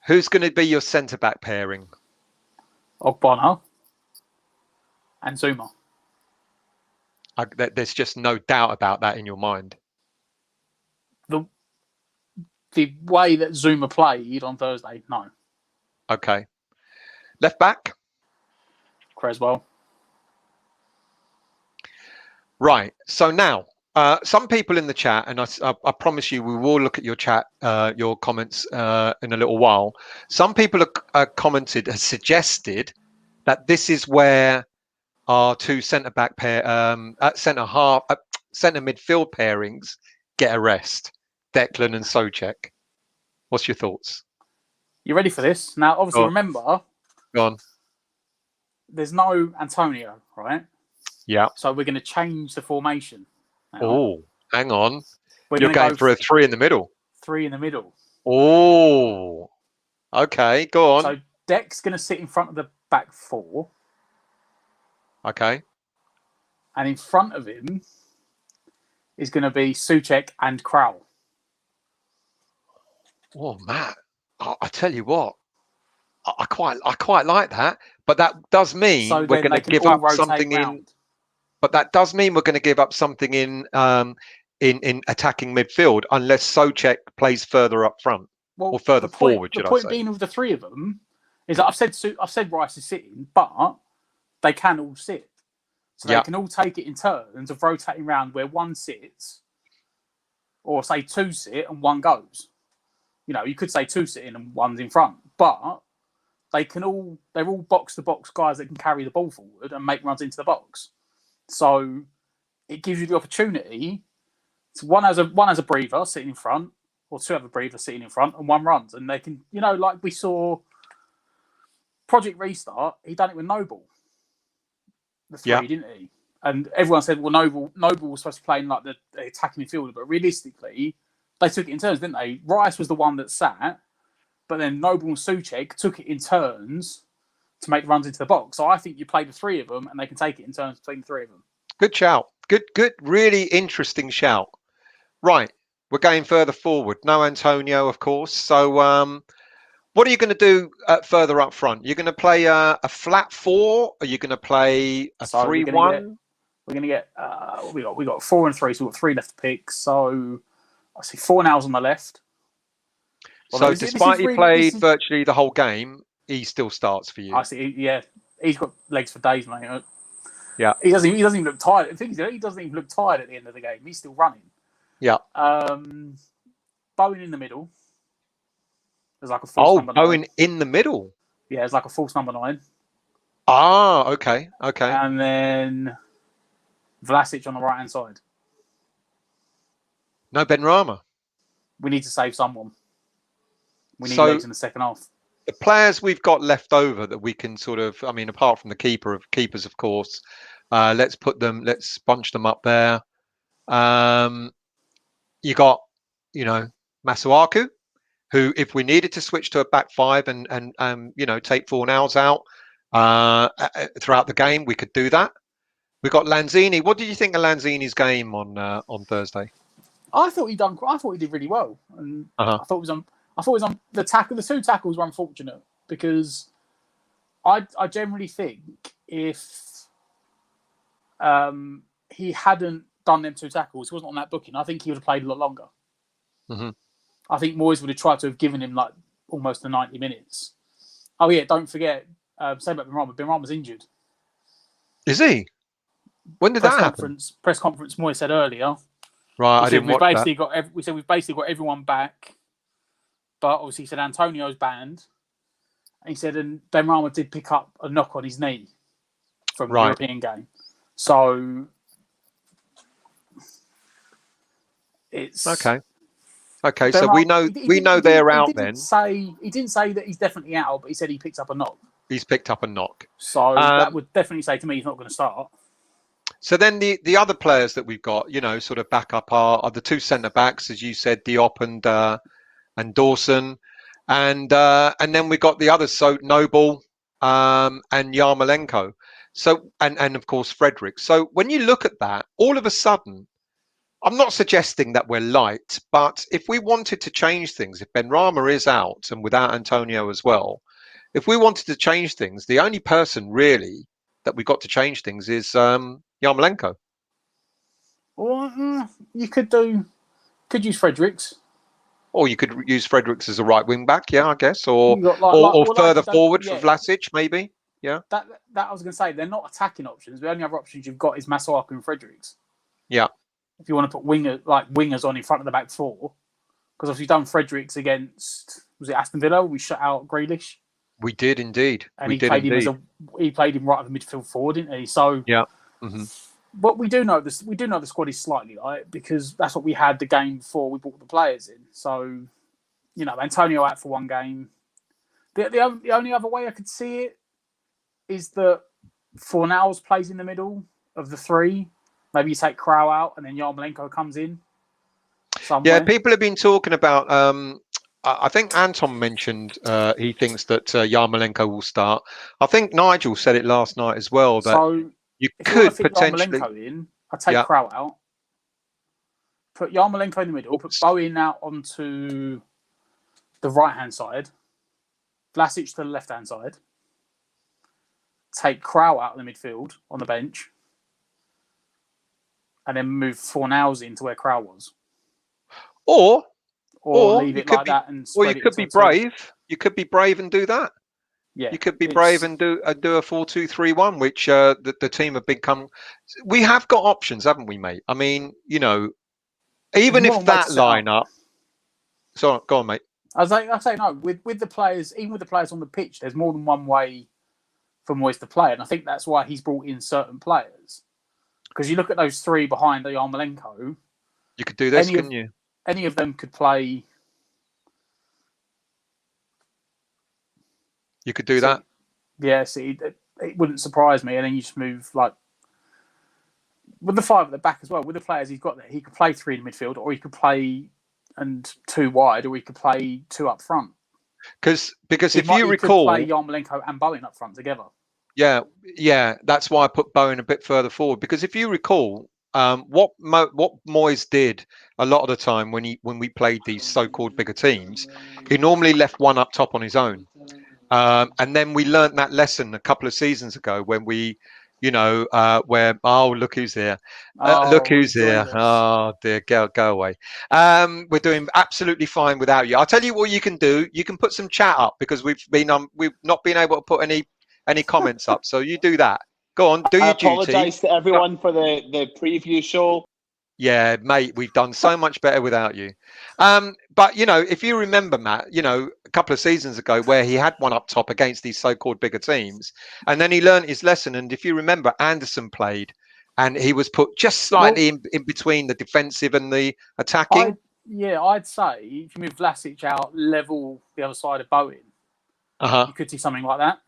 who's going to be your centre-back pairing? Ogbonna and Zuma. There's just no doubt about that in your mind. The way that Zuma played on Thursday, no. Okay. Left back? Creswell. Right. So now, some people in the chat, and I promise you we will look at your chat, your comments in a little while. Some people have suggested that this is where our two centre midfield pairings get a rest. Declan and Solskjaer. What's your thoughts? You ready for this? Now, obviously, remember, go on. There's no Antonio, right? Yeah. So we're going to change the formation. Oh, hang on. You're going for a 3 in the middle. 3 in the middle. Oh, okay. Go on. So Dec's going to sit in front of the back 4. Okay. And in front of him is going to be Souček and Král. Oh, Matt, I tell you what, I quite like that, but that does mean So we're then going they to can give all up rotate something in. round. But that does mean we're going to give up something in attacking midfield unless Souček plays further up front or further forward, The should I point say? being with the three of them is that I've said Rice is sitting, but they can all sit, so they can all take it in turns of rotating around where one sits, or say two sit and one goes. You know, you could say two sitting and one's in front, but they're all box to box guys that can carry the ball forward and make runs into the box. So it gives you the opportunity. So one has a breather sitting in front, or two have a breather sitting in front, and one runs, and they can, like we saw Project Restart. He done it with Noble, the three, didn't he? And everyone said, well, Noble was supposed to play in like the attacking midfielder, but realistically, they took it in turns, didn't they? Rice was the one that sat, but then Noble and Souček took it in turns to make runs into the box. So I think you play the three of them, and they can take it in turns between the three of them. Good shout. Good. Really interesting shout. Right, we're going further forward. No Antonio, of course. So, what are you going to do further up front? You're going to play a flat four? Are you going to play a 3-1? We're going to get what we got 4 and 3, so we've got 3 left to pick. So I see 4 now's on the left. So despite he played virtually the whole game, he still starts for you. I see. Yeah, he's got legs for days, mate. Yeah, he doesn't even look tired. The thing is, he doesn't even look tired at the end of the game. He's still running. Yeah. Bowen in the middle. There's like a false number 9. Bowen in the middle. Yeah, it's like a false number 9. Ah, okay. And then Vlasic on the right hand side. No Benrahma. We need to save someone. We need legs in the second half. The players we've got left over that we can sort of, I mean, apart from the keepers, of course, let's bunch them up there. You got, Masuaku, who, if we needed to switch to a back five and take Fornals out throughout the game, we could do that. We got Lanzini. What did you think of Lanzini's game on Thursday? I thought he did really well, and I thought it was on the tackle. The 2 tackles were unfortunate because I generally think if he hadn't done them 2 tackles, he wasn't on that booking, I think he would have played a lot longer. Mm-hmm. I think Moyes would have tried to have given him like almost the 90 minutes. Oh yeah, don't forget, say about Benrahma. Benrahma's injured. Is he? When did that happen? Press conference. Moyes said earlier. Right, I didn't watch that. We said we've basically got everyone back, but obviously he said Antonio's banned. And he said, and Benrahma did pick up a knock on his knee from the European game. So it's okay. So we know they're out then. He didn't say that he's definitely out, but he said he picked up a knock. He's picked up a knock. So that would definitely say to me he's not going to start. So then the other players that we've got, sort of back up are the 2 centre backs, as you said, Diop and Dawson, and then we got the others, so Noble and Yarmolenko. So and of course Frederick. So when you look at that, all of a sudden, I'm not suggesting that we're light, but if we wanted to change things, if Benrahma is out and without Antonio as well, if we wanted to change things, the only person really that we got to change things is Yarmolenko. Well, you could use Fredericks. Or you could use Fredericks as a right wing back, yeah, I guess, or further forward for Vlasic, maybe, yeah. That I was going to say, they're not attacking options. The only other options you've got is Masuaku and Fredericks. Yeah. If you want to put wingers on in front of the back 4, because obviously you've done Fredericks against, was it Aston Villa? We shut out Grealish. We did indeed. And he played him right of the midfield forward, didn't he? So yeah. Mm-hmm. But we do know the squad is slightly light because that's what we had the game before we brought the players in. So, Antonio out for 1 game. The only other way I could see it is that Fornals plays in the middle of the 3. Maybe you take Crow out and then Yarmolenko comes in somewhere. Yeah, people have been talking about... I think Anton mentioned he thinks that Yarmolenko will start. I think Nigel said it last night as well, that you could potentially... Yarmolenko in, I'd take Crow out. Put Yarmolenko in the middle, put Bowen out onto the right-hand side, Vlasic to the left-hand side, take Crow out of the midfield on the bench, and then move Fornals into where Crow was. Or Leave you it could like be, that and or spread you it could be into a two. brave. You could be brave and do that. Yeah, you could be brave and do a 4-2-3-1, which the team have become. We have got options, haven't we, mate? I mean, you know, even if that lineup. So go on, mate. I say no. With the players, even with the players on the pitch, there's more than one way for Moyes to play, and I think that's why he's brought in certain players. Because you look at those three behind the Yarmolenko. You could do this, couldn't you? Any of them could play. You could do that. Yeah, see, it wouldn't surprise me. And then you just move like with the five at the back as well. With the players he's got there, he could play three in midfield, or he could play and two wide, or he could play two up front. Because if you recall, he could play Yarmolenko and Bowen up front together. Yeah, that's why I put Bowen a bit further forward. Because if you recall, what Moyes did a lot of the time when we played these so-called bigger teams, he normally left one up top on his own. And then we learnt that lesson a couple of seasons ago when we, where look who's here, look who's here. Oh dear, go away. We're doing absolutely fine without you. I'll tell you what you can do. You can put some chat up because we've not been able to put any comments up. So you do that. Go on, do your duty. I apologise to everyone for the preview show. Yeah, mate, we've done so much better without you. But, if you remember, Matt, a couple of seasons ago where he had one up top against these so-called bigger teams, and then he learned his lesson. And if you remember, Anderson played and he was put just slightly in between the defensive and the attacking. I'd say if you move Vlasic out, level the other side of Bowen, you could see something like that.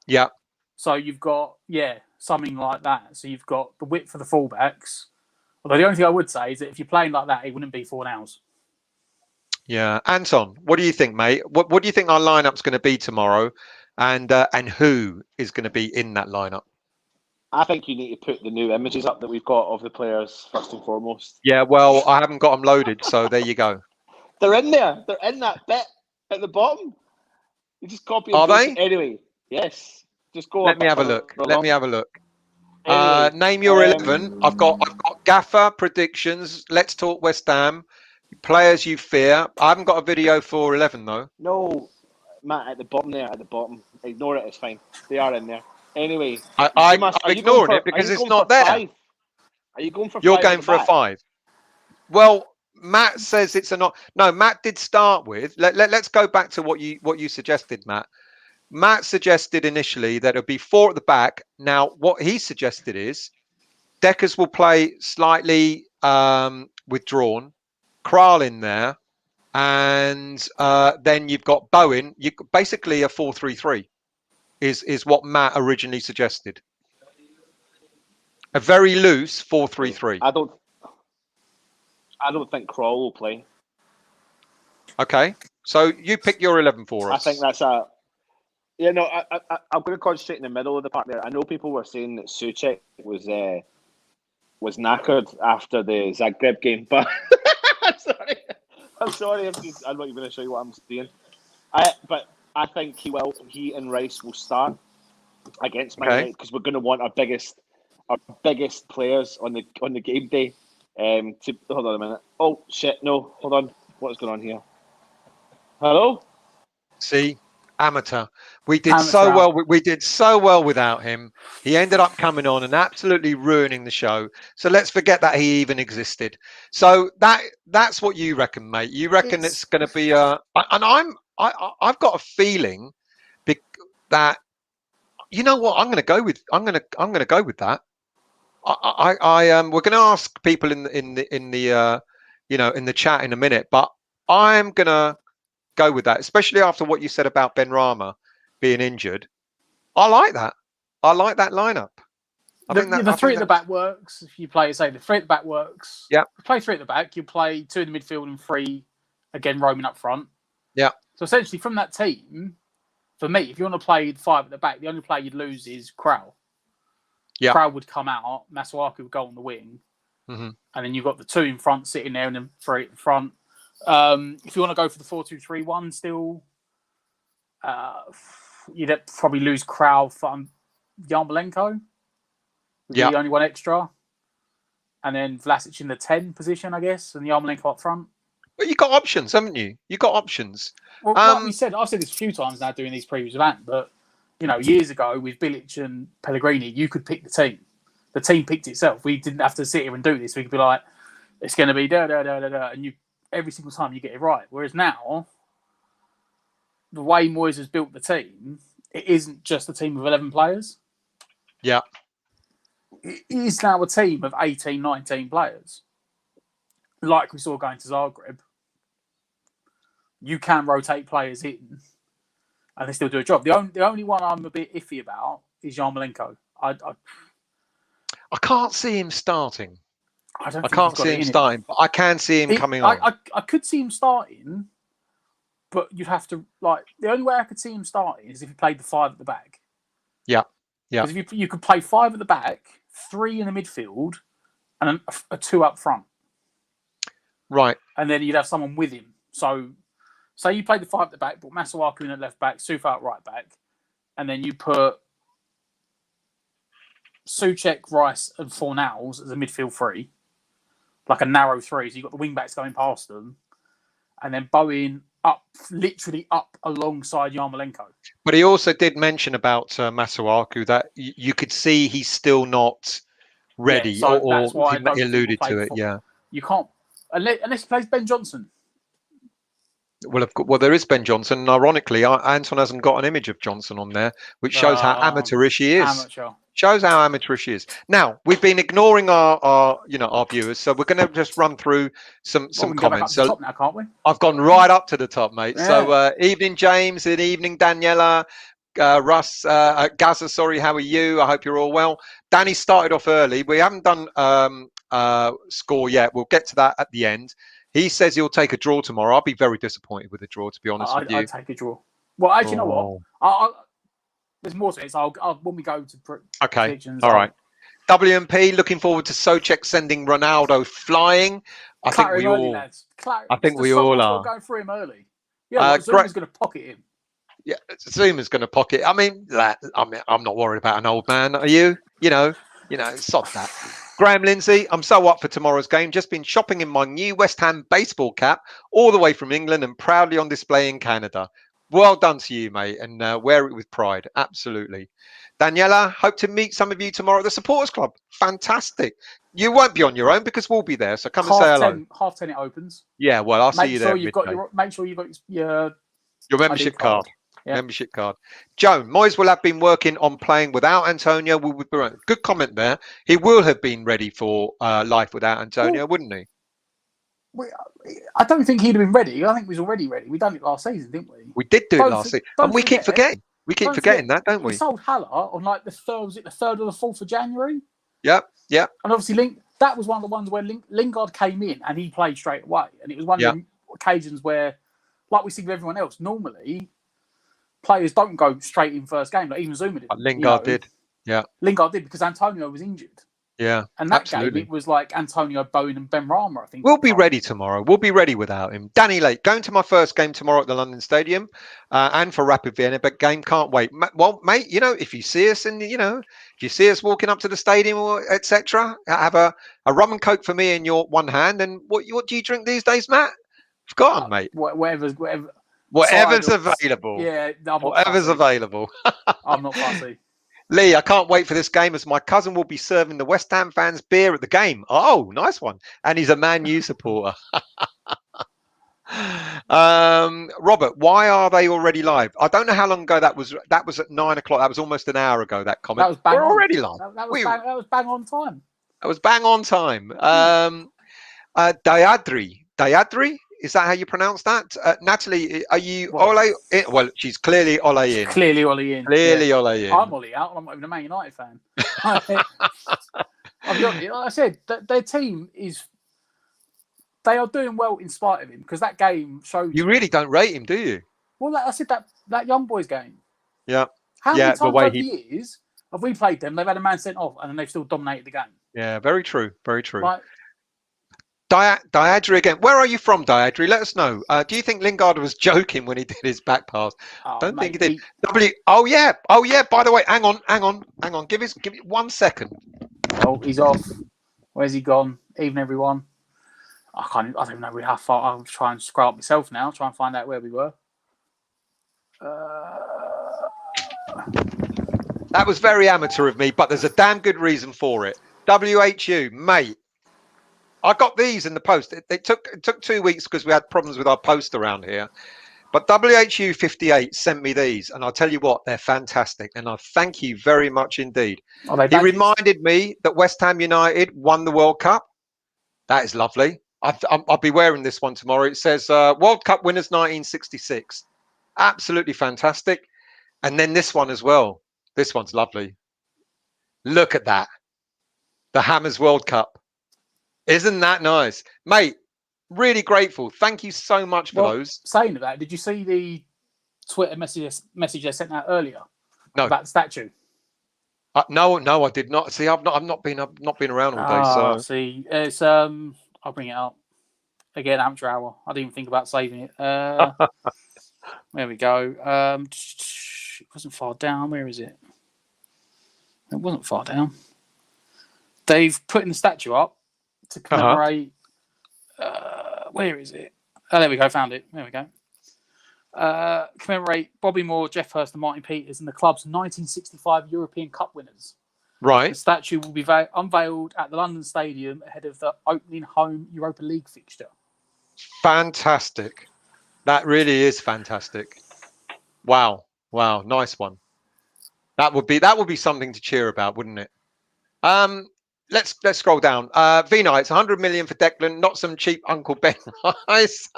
Yeah. So you've got, something like that. So you've got the width for the fullbacks. Although the only thing I would say is that if you're playing like that, it wouldn't be Fornals. Yeah. Anton, what do you think, mate? What do you think our lineup's going to be tomorrow? And who is going to be in that lineup? I think you need to put the new images up that we've got of the players first and foremost. Yeah, well, I haven't got them loaded, so there you go. They're in there. They're in that bit at the bottom. You just copy. Are they? Anyway, yes. Just go. Let me have a look. Anyway, Name your 11. I've got Gaffer predictions. Let's talk West Ham. Players you fear. I haven't got a video for 11 though. No, Matt, at the bottom there, at the bottom. Ignore it. It's fine. They are in there. Anyway, I'm ignoring it because it's not there. 5? Are you going for? You're 5 going for a 5. Well, Matt says it's a not. No, Matt did start with. Let's go back to what you suggested, Matt. Matt suggested initially that it'll be 4 at the back. Now, what he suggested is Deckers will play slightly withdrawn, Kral in there, and then you've got Bowen. You basically a 4-3-3 is what Matt originally suggested. A very loose 4-3-3. I don't think Kral will play. Okay, so you pick your 11 for us. I think that's a. Yeah, no, I'm going to concentrate in the middle of the park there. I know people were saying that Souček was knackered after the Zagreb game, but I'm sorry. I'm not even going to show you what I'm saying. But I think he and Rice will start against Man United because we're going to want our biggest players on the game day. Hold on a minute. Oh shit! No, hold on. What's going on here? Hello. See. Amateur. We did so well. We did so well without him. He ended up coming on and absolutely ruining the show. So let's forget that he even existed. So that's what you reckon, mate. You reckon it's going to be and I've got a feeling that you know what I'm going to go with. I'm going to go with that. We're going to ask people in the chat in a minute, but I'm going to go with that, especially after what you said about Benrahma being injured. I like that. I like that lineup. The 3 at the back works. If you play, the 3 at the back works. Yeah. You play 3 at the back. You play 2 in the midfield and 3 again roaming up front. Yeah. So essentially, from that team, for me, if you want to play 5 at the back, the only player you'd lose is Kral. Yeah. Kral would come out. Masuaku would go on the wing, and then you've got the 2 in front sitting there, and then 3 at the front. If you want to go for the 4-2-3-1 still, you'd probably lose Kraul from Yarmolenko. Would be the only one extra. And then Vlasic in the 10 position, I guess, and Yarmolenko up front. But you got options, haven't you? You got options. Well, like we said, I've said this a few times now doing these previews of Ant, but years ago with Bilic and Pellegrini, you could pick the team. The team picked itself. We didn't have to sit here and do this. We could be like, it's going to be da da da da da, and every single time you get it right. Whereas now, the way Moyes has built the team, it isn't just a team of 11 players. Yeah. It is now a team of 18, 19 players. Like we saw going to Zagreb. You can rotate players in and they still do a job. The only one I'm a bit iffy about is Yarmolenko. I can't see him starting. I can't see him starting, but I can see him coming on. I could see him starting, but you'd have to the only way I could see him starting is if he played the 5 at the back. Yeah. Yeah. Because if you could play 5 at the back, 3 in the midfield, and a 2 up front. Right. And then you'd have someone with him. So, say you played the 5 at the back, but Masuaku in at left back, Sufa at right back, and then you put Souček, Rice, and Fornals as a midfield 3, like a narrow 3. So you've got the wing backs going past them, and then Bowen literally up alongside Yarmolenko. But he also did mention about Masuaku that you could see he's still not ready, yeah, so that's why he alluded to it. Yeah, you can't unless he plays Ben Johnson. Well, there is Ben Johnson, and ironically, Anton hasn't got an image of Johnson on there, which shows how amateurish he is. Amateur. Shows how amateurish he is. Now, we've been ignoring our viewers, so we're going to just run through some comments. So now, can't we? I've gone right up to the top, mate. Yeah. So, evening, James. Good evening, Daniela. Russ, Gaza, sorry, how are you? I hope you're all well. Danny started off early. We haven't done score yet. We'll get to that at the end. He says he'll take a draw tomorrow. I'll be very disappointed with a draw, to be honest with you. I'd take a draw. Well, actually, you know what? There's more to it. So when we go to predictions. All right. WMP, looking forward to Souček sending Ronaldo flying. I think we all are. Going for him early. Yeah, Zuma's going to pocket him. Yeah, Zuma's going to pocket. I mean, I'm not worried about an old man. Are you? Sod that. Graham Lindsay, I'm so up for tomorrow's game. Just been shopping in my new West Ham baseball cap all the way from England and proudly on display in Canada. Well done to you, mate, and wear it with pride. Absolutely. Daniela, hope to meet some of you tomorrow at the Supporters Club. Fantastic. You won't be on your own because we'll be there, so come and say hello. 10:30 it opens. Yeah, well, I'll see you there. Make sure you've got your membership card. Yeah. Membership card. Joan, Moyes will have been working on playing without Antonio. Good comment there. He will have been ready for life without Antonio, wouldn't he? I don't think he'd have been ready. I think he was already ready. We done it last season, didn't we? We did do it last season. And we keep forgetting. We keep forgetting that, don't we? We sold Haller on the 3rd or the 4th of January? Yep. And obviously, that was one of the ones where Lingard came in and he played straight away. And it was one of the occasions where, like we see with everyone else, normally players don't go straight in first game. Like even Zuma did. Lingard did. Yeah. Lingard did because Antonio was injured. Yeah. And that game, it was like Antonio, Bowen and Ben Rama, I think. We'll be ready tomorrow. We'll be ready without him. Danny Lake, going to my first game tomorrow at the London Stadium and for Rapid Vienna, but game can't wait. Well, mate, if you see us and, if you see us walking up to the stadium or etc., have a rum and coke for me in your one hand. And what do you drink these days, Matt? Forgotten, mate. Whatever's available. Yeah, whatever's available. I'm not fussy. Lee, I can't wait for this game as my cousin will be serving the West Ham fans beer at the game. Oh, nice one. And he's a Man U supporter. Robert, why are they already live? I don't know how long ago that was. That was at 9 o'clock. That was almost an hour ago, that comment. That was bang We're on. already live. That was bang on time. That was bang on time. Dayadri? Is that how you pronounce that? Natalie, are you Ole in? Well, she's clearly Ole in. Clearly Ole in. Ole in. I'm Ole out. I'm not even a Man United fan. I'll be honest. Like I said, their team is... They are doing well in spite of him because that game showed... You really don't rate him, do you? Well, like I said, that Young Boys game. Yeah. How many times over the years have we played them? They've had a man sent off and then they've still dominated the game. Yeah, very true. Very true. Diadri again. Where are you from, Diadri? Let us know. Do you think Lingard was joking when he did his back pass? Don't think he did. Oh yeah. By the way, hang on. Give me 1 second. Oh, he's off. Where's he gone? Evening, everyone. I don't know how far. I'll try and scroll up myself now. Try and find out where we were. That was very amateur of me, but there's a damn good reason for it. WHU, mate. I got these in the post. It took 2 weeks because we had problems with our post around here. But WHU 58 sent me these, and I'll tell you what, they're fantastic. And I thank you very much indeed. He reminded me that West Ham United won the World Cup. That is lovely. I'll be wearing this one tomorrow. It says World Cup winners 1966. Absolutely fantastic. And then this one as well. This one's lovely. Look at that. The Hammers World Cup. Isn't that nice? Mate, really grateful. Thank you so much for those. Saying that, did you see the Twitter message they sent out earlier? No. About the statue? No, I did not. See, I've not been around all day. So see, it's I'll bring it up again. Amateur hour. I didn't even think about saving it. There we go. It wasn't far down. Where is it? It wasn't far down. They've put in the statue up to commemorate. Where is it? Oh, there we go. Found it. There we go. Commemorate Bobby Moore, Jeff Hurst, and Martin Peters and the club's 1965 European Cup winners. Right. The statue will be unveiled at the London Stadium ahead of the opening home Europa League fixture. Fantastic. That really is fantastic. Wow. Nice one. That would be something to cheer about, wouldn't it? Let's scroll down. Vina, it's 100 million for Declan, not some cheap Uncle Ben Rice.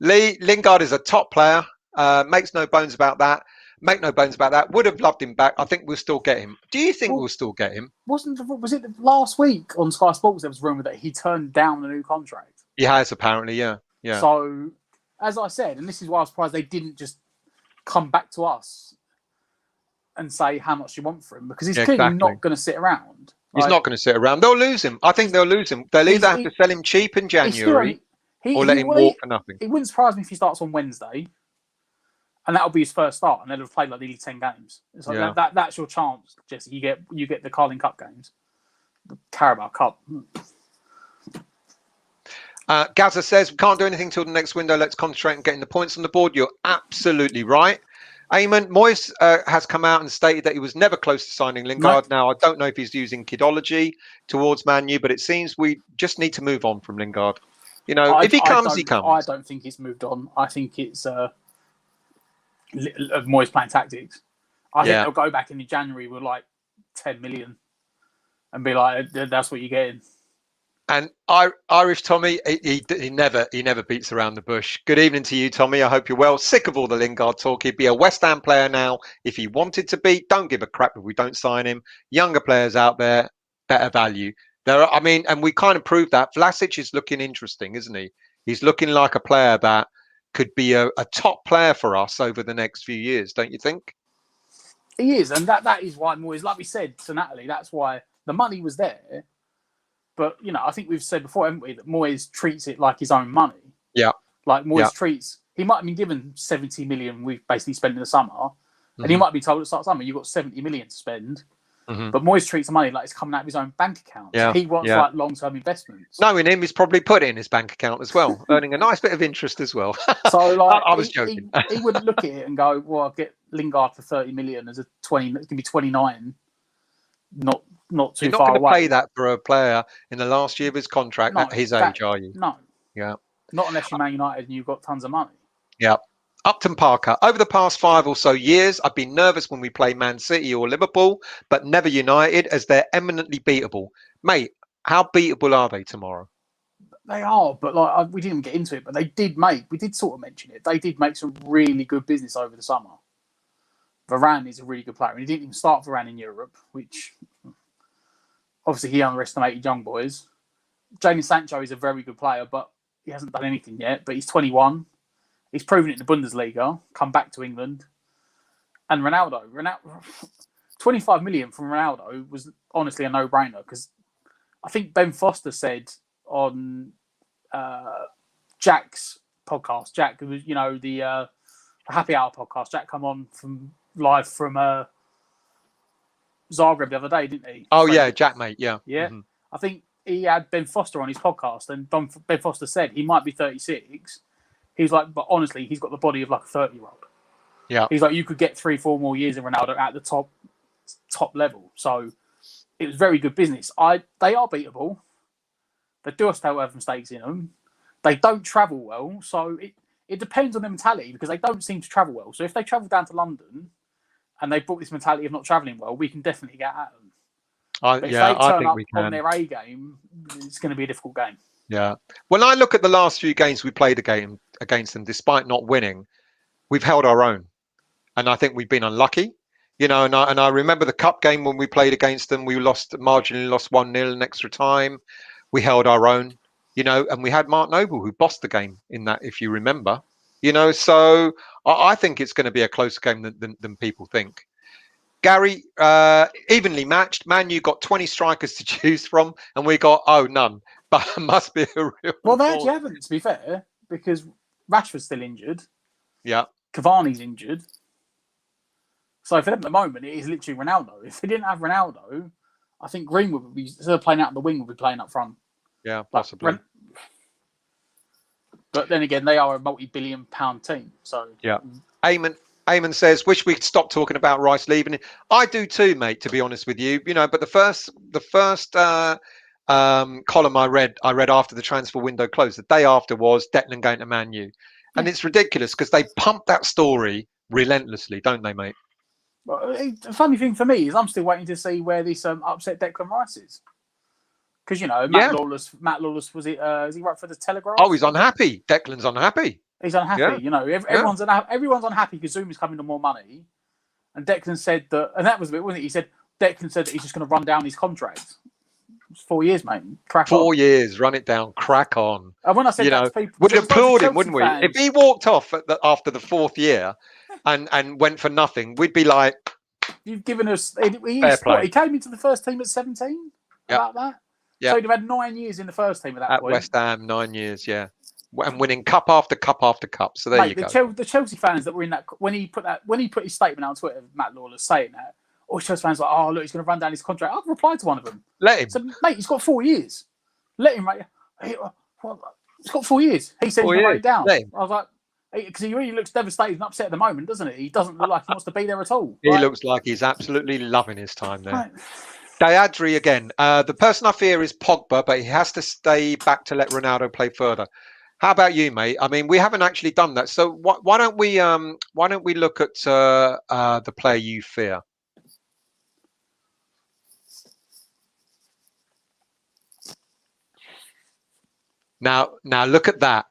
Lingard is a top player. Makes no bones about that. Would have loved him back. I think we'll still get him. Do you think we'll still get him? Was it last week on Sky Sports there was rumour that he turned down the new contract? He has apparently, yeah. So, as I said, and this is why I was surprised they didn't just come back to us and say how much you want for him, because he's clearly not going to sit around. He's not going to sit around. They'll lose him. I think they'll lose him. They'll either have to sell him cheap in January or let him walk for nothing. It wouldn't surprise me if he starts on Wednesday, and that'll be his first start, and they'll have played like nearly 10 games. So that's your chance, Jesse. You get the Carling Cup games, the Carabao Cup. Gaza says we can't do anything till the next window. Let's concentrate on getting the points on the board. You're absolutely right. Eamon, Moyes has come out and stated that he was never close to signing Lingard. Now, I don't know if he's using kidology towards Man U, but it seems we just need to move on from Lingard. You know, if he comes, he comes. I don't think it's moved on. I think it's Moyes playing tactics. I think they'll go back in January with like 10 million and be like, that's what you're getting. And Irish Tommy, he never beats around the bush. Good evening to you, Tommy. I hope you're well. Sick of all the Lingard talk. He'd be a West Ham player now if he wanted to be. Don't give a crap if we don't sign him. Younger players out there, better value. And we kind of proved that. Vlasic is looking interesting, isn't he? He's looking like a player that could be a top player for us over the next few years, don't you think? He is, and that is why Moyes, like we said to Natalie, that's why the money was there. But, you know, I think we've said before, haven't we, that Moyes treats it like his own money. Yeah. Like Moyes treats... He might have been given 70 million we've basically spent in the summer, and he might be told at the start of summer, you've got 70 million to spend. But Moyes treats the money like it's coming out of his own bank account. Yeah. So he wants like long-term investments. Knowing him, he's probably put it in his bank account as well, earning a nice bit of interest as well. So like, I was joking. He would look at it and go, well, I'll get Lingard for 30 million as a 20, it's going to be 29, not too far away. You're not going to pay that for a player in the last year of his contract at his age, are you? No. Yeah. Not unless you're Man United and you've got tons of money. Yeah. Upton Parker. Over the past 5 or so years, I've been nervous when we play Man City or Liverpool, but never United, as they're eminently beatable. Mate, how beatable are they tomorrow? They are, but like we didn't get into it, but we did sort of mention it. They did make some really good business over the summer. Varane is a really good player, and he didn't even start Varane in Europe, which obviously he underestimated young boys. Jadon Sancho is a very good player, but he hasn't done anything yet. But he's 21. He's proven it in the Bundesliga, come back to England. And Ronaldo, 25 million from Ronaldo was honestly a no-brainer, because I think Ben Foster said on Jack's podcast. Jack, who was, the Happy Hour podcast. Jack come on live from Zagreb the other day, didn't he? Oh, yeah, Jack, mate, yeah. Yeah. Mm-hmm. I think he had Ben Foster on his podcast, and Ben Foster said he might be 36. He's like, but honestly, he's got the body of like a 30-year-old. Yeah. He's like, you could get 3-4 more years of Ronaldo at the top level. So it was very good business. They are beatable. They do still have mistakes in them. They don't travel well, so it depends on their mentality, because they don't seem to travel well. So if they travel down to London and they brought this mentality of not travelling well, we can definitely get at them. But if they turn up on their A game, it's going to be a difficult game. Yeah. When I look at the last few games we played against them, despite not winning, we've held our own. And I think we've been unlucky. And I remember the cup game when we played against them, we marginally lost 1-0 in extra time. We held our own, and we had Mark Noble who bossed the game in that, if you remember. So I think it's going to be a closer game than people think. Gary, evenly matched. Man, you got 20 strikers to choose from, and we got none. But it must be a real. Well, they actually haven't, to be fair, because Rashford's still injured. Yeah. Cavani's injured. So for them at the moment, it is literally Ronaldo. If they didn't have Ronaldo, I think Greenwood would be, instead of playing out the wing, would be playing up front. Yeah, possibly. But then again, they are a multi-billion-pound team. So yeah. Eamon says, wish we could stop talking about Rice leaving. I do too, mate, to be honest with you. But the first column I read after the transfer window closed, the day after, was Declan going to Man U. And it's ridiculous because they pump that story relentlessly, don't they, mate? Well, the funny thing for me is I'm still waiting to see where this upset Declan Rice is. Because, Matt Lawless, was it? Is he right for the Telegraph? Oh, he's unhappy. Declan's unhappy. He's unhappy. Yeah. Everyone's unhappy because Zuma's coming to more money. And Declan said that, and that was a bit, wasn't it? Declan said that he's just going to run down his contract. It's 4 years, mate. Crack on. 4 years, run it down, crack on. And when I said that to people, we'd applaud him, wouldn't we? If he walked off after the 4th year and went for nothing, we'd be like, you've given us. He came into the first team at 17. About that. Yeah. So he'd have had 9 years in the first team at that point. At West Ham, 9 years, yeah, and winning cup after cup after cup. So there you go. The Chelsea fans that were in that when he put his statement out on Twitter, Matt Lawless saying that, all Chelsea fans were like, oh look, he's going to run down his contract. I've replied to one of them. Let him. So, mate, he's got 4 years. Let him, mate. He's got 4 years. He said he's going to run it down. I was like, because he really looks devastated and upset at the moment, doesn't he? He doesn't look like he wants to be there at all. He looks like he's absolutely loving his time there. Right. Diadri again. The person I fear is Pogba, but he has to stay back to let Ronaldo play further. How about you, mate? I mean, we haven't actually done that. So why don't we look at the player you fear? Now look at that.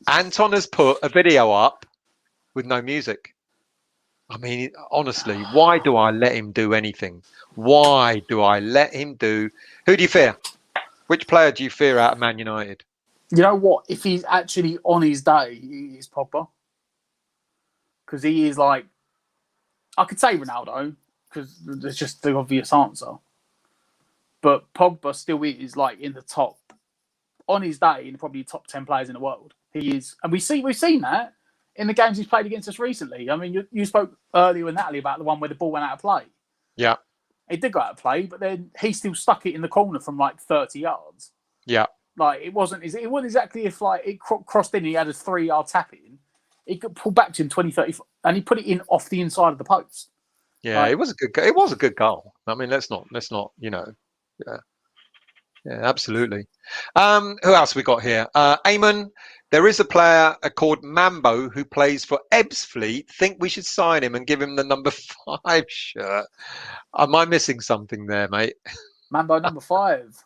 Anton has put a video up with no music. I mean, honestly, why do I let him do anything? Why do I let him do? Who do you fear? Which player do you fear out of Man United? You know what? If he's actually on his day, he is Pogba. Because he is like, I could say Ronaldo, because it's just the obvious answer. But Pogba still is like in the top, on his day, in probably top 10 players in the world. He is. And we've seen that in the games he's played against us recently. I mean, you spoke earlier with Natalie about the one where the ball went out of play. Yeah. It did go out of play, but then he still stuck it in the corner from like 30 yards. Yeah. Like, it wasn't exactly if like it crossed in and he had a 3-yard tap in. He could pull back to him 20, 30, and he put it in off the inside of the post. Yeah, it was a good goal. I mean, let's not, yeah, absolutely. Who else we got here? Eamon, there is a player called Mambo who plays for Ebbsfleet. Think we should sign him and give him the number 5 shirt. Am I missing something there, mate? Mambo number 5.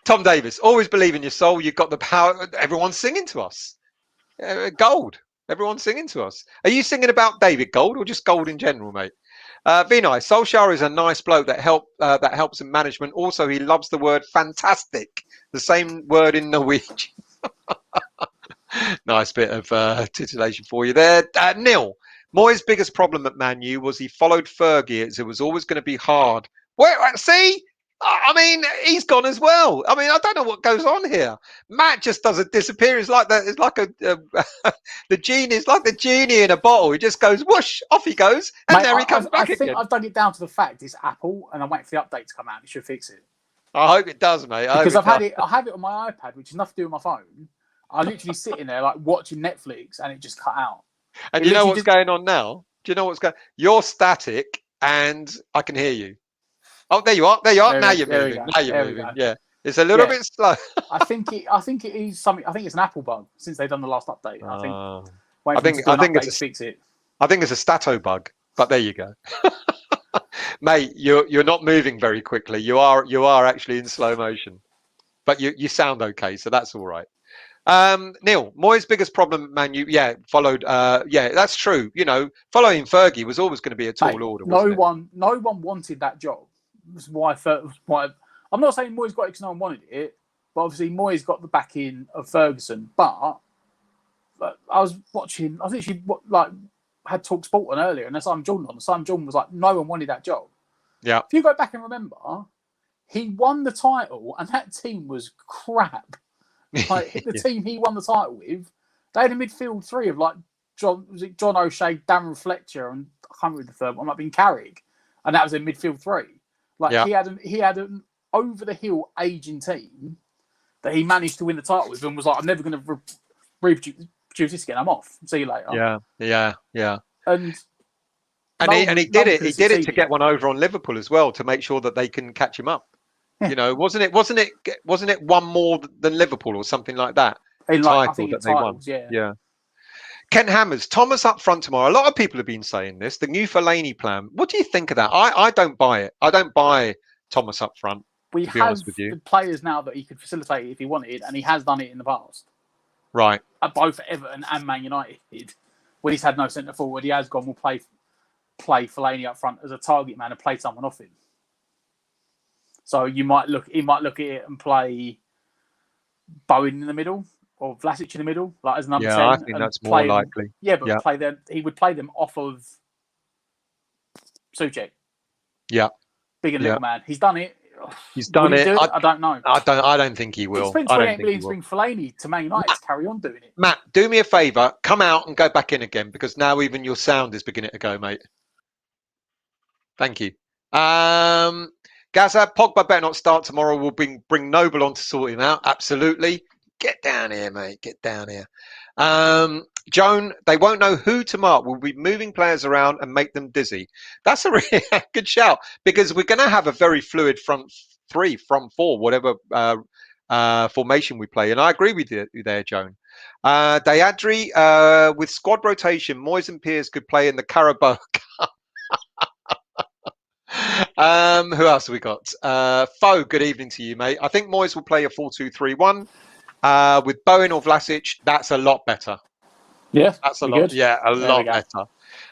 Tom Davis, always believe in your soul. You've got the power. Everyone's singing to us. Gold. Everyone's singing to us. Are you singing about David Gold or just gold in general, mate? Vinay, Solskjaer is a nice bloke that helps in management. Also, he loves the word fantastic, the same word in Norwegian. Nice bit of titillation for you there. Neil, Moyes' biggest problem at Man U was he followed Fergie, as it was always going to be hard See, I mean, he's gone as well. I mean, I don't know what goes on here. Matt just doesn't disappear. It's like that. It's like the genie. It's like the genie in a bottle. He just goes whoosh, off he goes, and Mate, there he comes back I again. think I've done it down to the fact it's Apple, and I'm waiting for the update to come out. It should fix it. I hope it does, mate. Because I have it on my iPad, which is nothing to do with my phone. I literally sit in there like watching Netflix, and it just cut out. And you know what's going on now? Do you know what's going? You're static, and I can hear you. Oh, there you are. There you are. Now you're moving. Now you're moving. Yeah, it's a little bit slow. I think it is something. I think it's an Apple bug since they've done the last update. I think it's fix it. I think it's a Stato bug. But there you go, mate. You're not moving very quickly. You are actually in slow motion, but you sound okay, so that's all right. Neil, Moyes' biggest problem, Man U, followed. That's true. You know, following Fergie was always going to be a tall order. No one wanted that job. That's why I'm not saying Moyes got it because no one wanted it, but obviously Moyes got the backing of Ferguson. But I was literally had Talk Sport on earlier, and that's Simon Jordan on. Simon Jordan was like, no one wanted that job. Yeah. If you go back and remember, he won the title, and that team was crap. Like the team he won the title with, they had a midfield three of like John O'Shea, Darren Fletcher, and I can't remember the third one, might been Carrick, and that was a midfield three. Like he had an over the hill aging team that he managed to win the title with, and was like, I'm never going to reproduce this again. I'm off. See you later. Yeah. And he did it. He did it to get one over on Liverpool as well, to make sure that they can catch him up. You know, wasn't it one more than Liverpool or something like that? I think that they won. Yeah. Ken Hammers, Thomas up front tomorrow. A lot of people have been saying this. The new Fellaini plan. What do you think of that? I don't buy it. I don't buy Thomas up front. We have the players now that he could facilitate if he wanted, and he has done it in the past. Right. At both Everton and Man United, when he's had no centre forward, he has gone. We'll play Fellaini up front as a target man and play someone off him. So he might look at it and play Bowen in the middle or Vlasic in the middle, like as number 10. Yeah, I think that's more likely. He would play them off of Souček. Yeah. Big and little man. He's done it. He's done it. I don't know. I don't think he will. He spent 28 million to bring Fellaini to Man United to carry on doing it. Matt, do me a favour. Come out and go back in again, because now even your sound is beginning to go, mate. Thank you. Gaza, Pogba better not start tomorrow. We'll bring Noble on to sort him out. Absolutely. Get down here, mate. Get down here. Joan, they won't know who to mark. We'll be moving players around and make them dizzy. That's a really good shout, because we're going to have a very fluid front three, front four, whatever formation we play. And I agree with you there, Joan. Dayadri, with squad rotation, Moyes and Piers could play in the Carabao Cup. Who else have we got? Fo, good evening to you, mate. I think Moyes will play a 4-2-3-1 with Bowen or Vlasic. That's a lot better. Yeah, that's a lot. Good. Yeah, a lot better.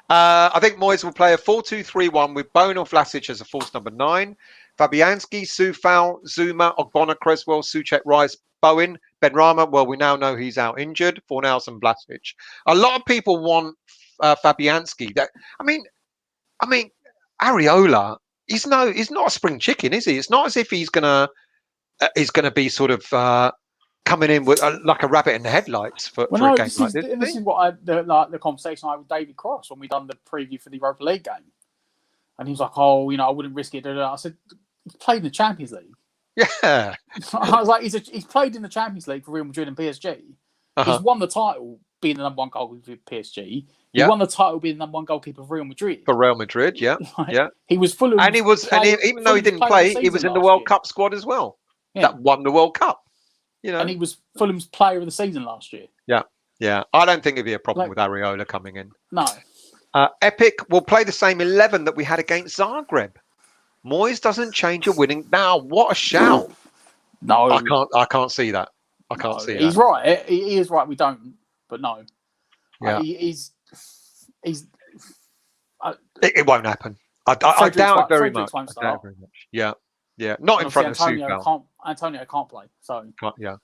I think Moyes will play a 4-2-3-1 with Bowen or Vlasic as a false number 9. Fabianski, Soufal, Zuma, Ogbonna, Creswell, Souček, Rice, Bowen, Benrahma. Well, we now know he's out injured. Fornals and Vlasic. A lot of people want Fabianski. I mean, Areola. He's not a spring chicken, is he? It's not as if he's gonna be sort of coming in with like a rabbit in the headlights for a game like this. This is what the conversation I had with David Cross when we done the preview for the Europa League game, and he was like, "Oh, I wouldn't risk it." I said, "He's played in the Champions League." Yeah, I was like, "He's played in the Champions League for Real Madrid and PSG. He's won the title being the number one goalkeeper for PSG. He won the title being the number one goalkeeper for Real Madrid. For Real Madrid, yeah, yeah. He was full of, and even though he didn't play, he was in the World Cup squad as well. Yeah. That won the World Cup. And he was Fulham's player of the season last year. Yeah. I don't think it'd be a problem with Areola coming in. No. Epic will play the same 11 that we had against Zagreb. Moyes doesn't change a winning. Now, what a shout! No, I can't see that. I can't see that. He's right. He is right. We don't, but no. Yeah. It won't happen. I doubt it very much. Yeah. Not in front of Soufal. Antonio can't play. So yeah.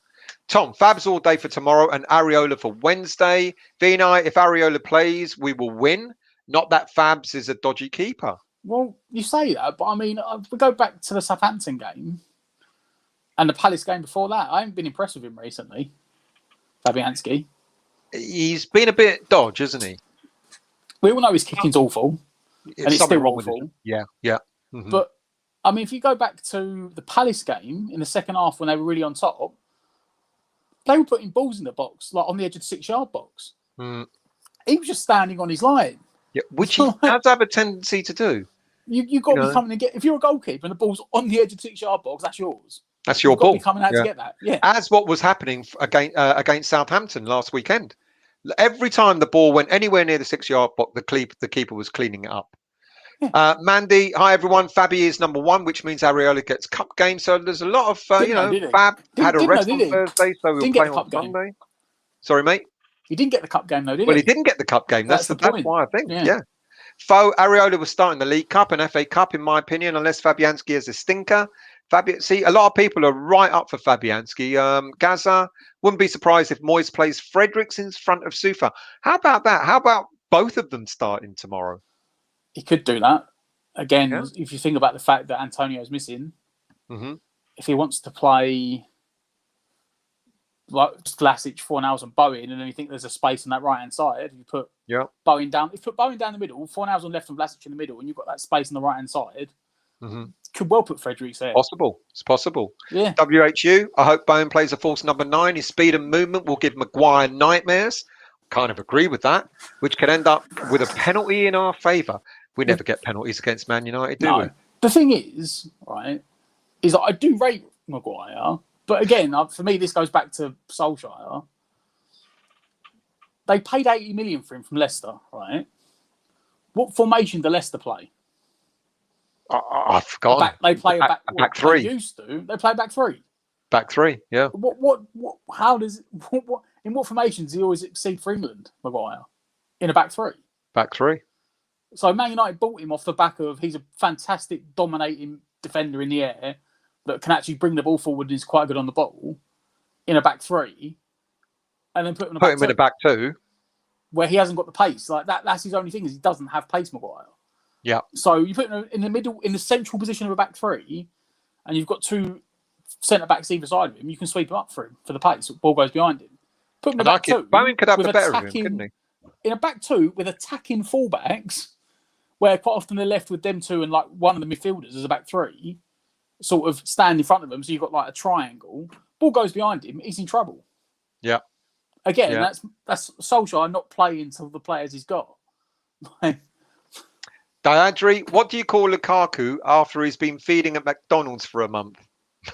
Tom, Fabs all day for tomorrow and Areola for Wednesday. Vinay, if Areola plays, we will win. Not that Fabs is a dodgy keeper. Well, you say that, but I mean, we go back to the Southampton game and the Palace game before that. I haven't been impressed with him recently, Fabianski. He's been a bit dodge, isn't he? We all know his kicking's awful, and it's something still wrong with awful. it. Yeah, yeah. Mhm. But I mean, if you go back to the Palace game in the second half when they were really on top, they were putting balls in the box, like on the edge of the 6-yard box. Mm. He was just standing on his line. Yeah, which he does have a tendency to do. You got to be coming and get. If you're a goalkeeper and the ball's on the edge of the 6-yard box, that's yours. That's your You've got ball. to be coming out to get that. Yeah. As what was happening against Southampton last weekend. Every time the ball went anywhere near the 6-yard box, the keeper was cleaning it up. Yeah. Mandy, hi everyone. Fabi is number 1, which means Areola gets cup game. So there's a lot of Fab had a rest on Thursday, so he'll play on Sunday. Sorry, mate. He didn't get the cup game though, did he? Well, he didn't get the cup game. That's why I think. Yeah. Areola was starting the League Cup and FA Cup, in my opinion, unless Fabianski is a stinker. See, a lot of people are right up for Fabianski. Gaza, wouldn't be surprised if Moyes plays Fredericks in front of Sufa. How about that? How about both of them starting tomorrow? He could do that. Again, if you think about the fact that Antonio's missing, if he wants to play like Vlasic, Fornals and Bowen, and then you think there's a space on that right-hand side, you put Bowen down. If you put Bowen down the middle, Fornals on left and Vlasic in the middle, and you've got that space on the right-hand side, could well put Fredericks there. It's possible. Yeah. WHU, I hope Bowen plays a false number 9. His speed and movement will give Maguire nightmares. Kind of agree with that, which could end up with a penalty in our favour. We never get penalties against Man United, do we? The thing is, right, is that I do rate Maguire, but again, for me, this goes back to Solskjaer. They paid 80 million for him from Leicester, right? What formation do Leicester play? I've forgotten. They play a back 3. They used to. They play back 3. Back 3, yeah. What? How does? In what formations does he always exceed for England, Maguire? In a back 3. Back 3. So Man United bought him off the back of he's a fantastic dominating defender in the air that can actually bring the ball forward and is quite good on the ball in a back 3, and then put him in a back 2 where he hasn't got the pace. Like that's his only thing is he doesn't have pace, Maguire. Yeah. So you put him in the middle, in the central position of a back 3, and you've got 2 centre backs either side of him. You can sweep him up for him for the pace. The ball goes behind him. Put him in a back 2. Bowen could have the better of him, couldn't he? In a back 2 with attacking fullbacks, where quite often they're left with them 2 and like one of the midfielders as a back 3, sort of stand in front of them. So you've got like a triangle. Ball goes behind him. He's in trouble. Yeah. Again, that's Solskjaer not playing to the players he's got. Diadri, what do you call Lukaku after he's been feeding at McDonald's for a month?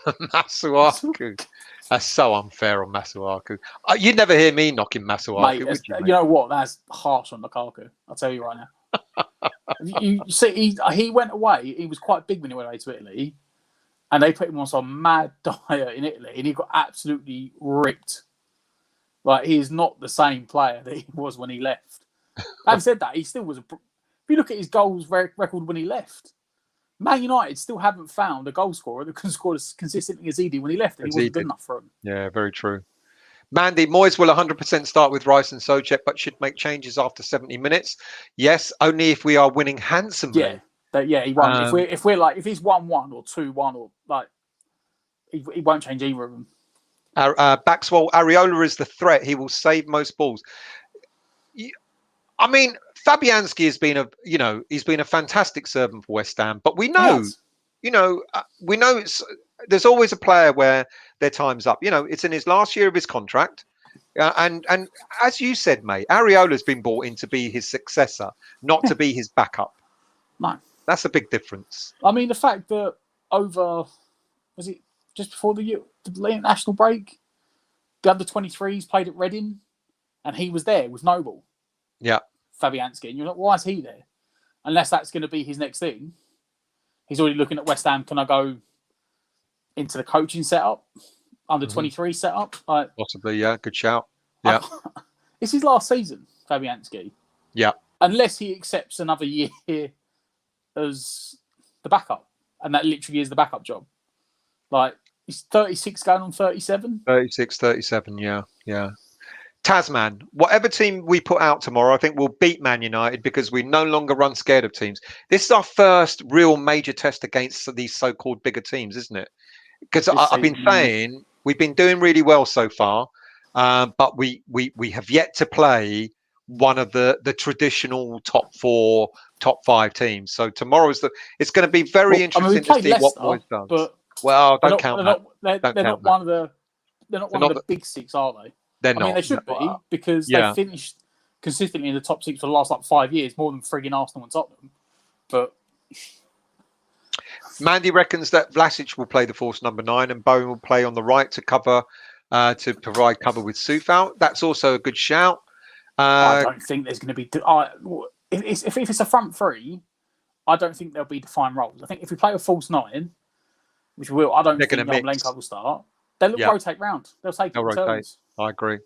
Masuaku. That's so unfair on Masuaku. You'd never hear me knocking Masuaku, would you? You know what? That's harsh on Lukaku. I'll tell you right now. You see, he went away. He was quite big when he went away to Italy, and they put him on some mad diet in Italy, and he got absolutely ripped. Like he is not the same player that he was when he left. Having said that, he still was. If you look at his goals record when he left, Man United still haven't found a goal scorer that can score as consistently as he did when he left, and he wasn't good enough for him. Yeah, very true. Mandy, Moyes will 100% start with Rice and Souček, but should make changes after 70 minutes. Yes, only if we are winning handsomely. Yeah, he won't. If he's 1-1 or 2-1 or like, he won't change either of them. Baxwell, Areola is the threat. He will save most balls. I mean, Fabianski has been he's been a fantastic servant for West Ham, but we know, there's always a player where their time's up. It's in his last year of his contract. And as you said, mate, Areola's been brought in to be his successor, not to be his backup. No. That's a big difference. I mean, the fact that was it just before the international break, the under-23s played at Reading, and he was there with Noble. Yeah. Fabianski. And you're like, why is he there? Unless that's going to be his next thing. He's already looking at West Ham. Can I go into the coaching setup? Under-23 setup? Possibly, yeah. Good shout. Yeah. It's his last season, Fabianski. Yeah. Unless he accepts another year as the backup. And that literally is the backup job. Like, he's 36 going on 37. 36, 37, yeah. Tasman, whatever team we put out tomorrow, I think we'll beat Man United because we no longer run scared of teams. This is our first real major test against these so-called bigger teams, isn't it? Because I've been saying we've been doing really well so far, but we have yet to play one of the traditional top 4, top 5 teams. So tomorrow's it's going to be very interesting to see what Moyes does. But well, don't count that. They're not one of the big 6, are they? They're not. I mean, they should be because they finished consistently in the top 6 for the last 5 years, more than frigging Arsenal and Tottenham. But Mandy reckons that Vlasic will play the false number 9 and Bowen will play on the right to cover, to provide cover with Soufal. That's also a good shout. I don't think there's going to be. If it's a front 3, I don't think there'll be defined roles. I think if we play a false 9, which we will, I don't think Yarmolenko will start. They'll rotate round. They'll take it in turns. I agree.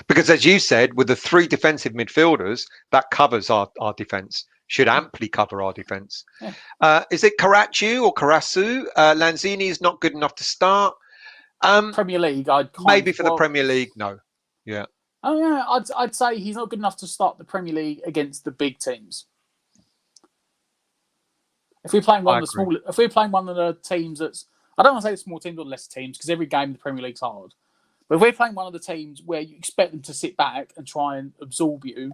Because as you said, with the 3 defensive midfielders, that covers our defence. Should amply cover our defence. Yeah. Is it Karachu or Karasu? Lanzini is not good enough to start. Premier League, the Premier League, no. Yeah. Oh yeah, I'd say he's not good enough to start the Premier League against the big teams. If we're playing one of the teams that's, I don't want to say the small teams or less teams because every game in the Premier League's hard. But if we're playing one of the teams where you expect them to sit back and try and absorb you,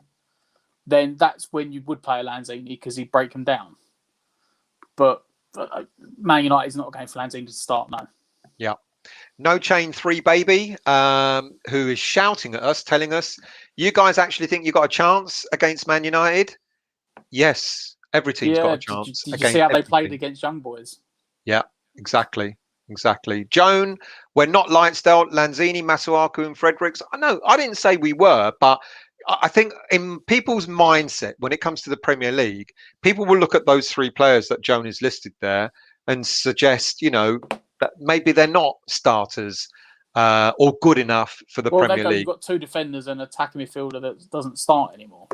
then that's when you would play a Lanzini because he'd break them down. But Man United is not a game for Lanzini to start, no. Yeah. No Chain 3 Baby, who is shouting at us, telling us, you guys actually think you got a chance against Man United? Yes, every team's got a chance. Did you see how they played against Young Boys? Yeah, exactly. Joan, we're not Lightsdale, Lanzini, Masuaku and Fredericks. No, I didn't say we were, but I think in people's mindset, when it comes to the Premier League, people will look at those 3 players that Joan has listed there and suggest, that maybe they're not starters or good enough for the Premier League. You've got 2 defenders and an attacking midfielder that doesn't start anymore.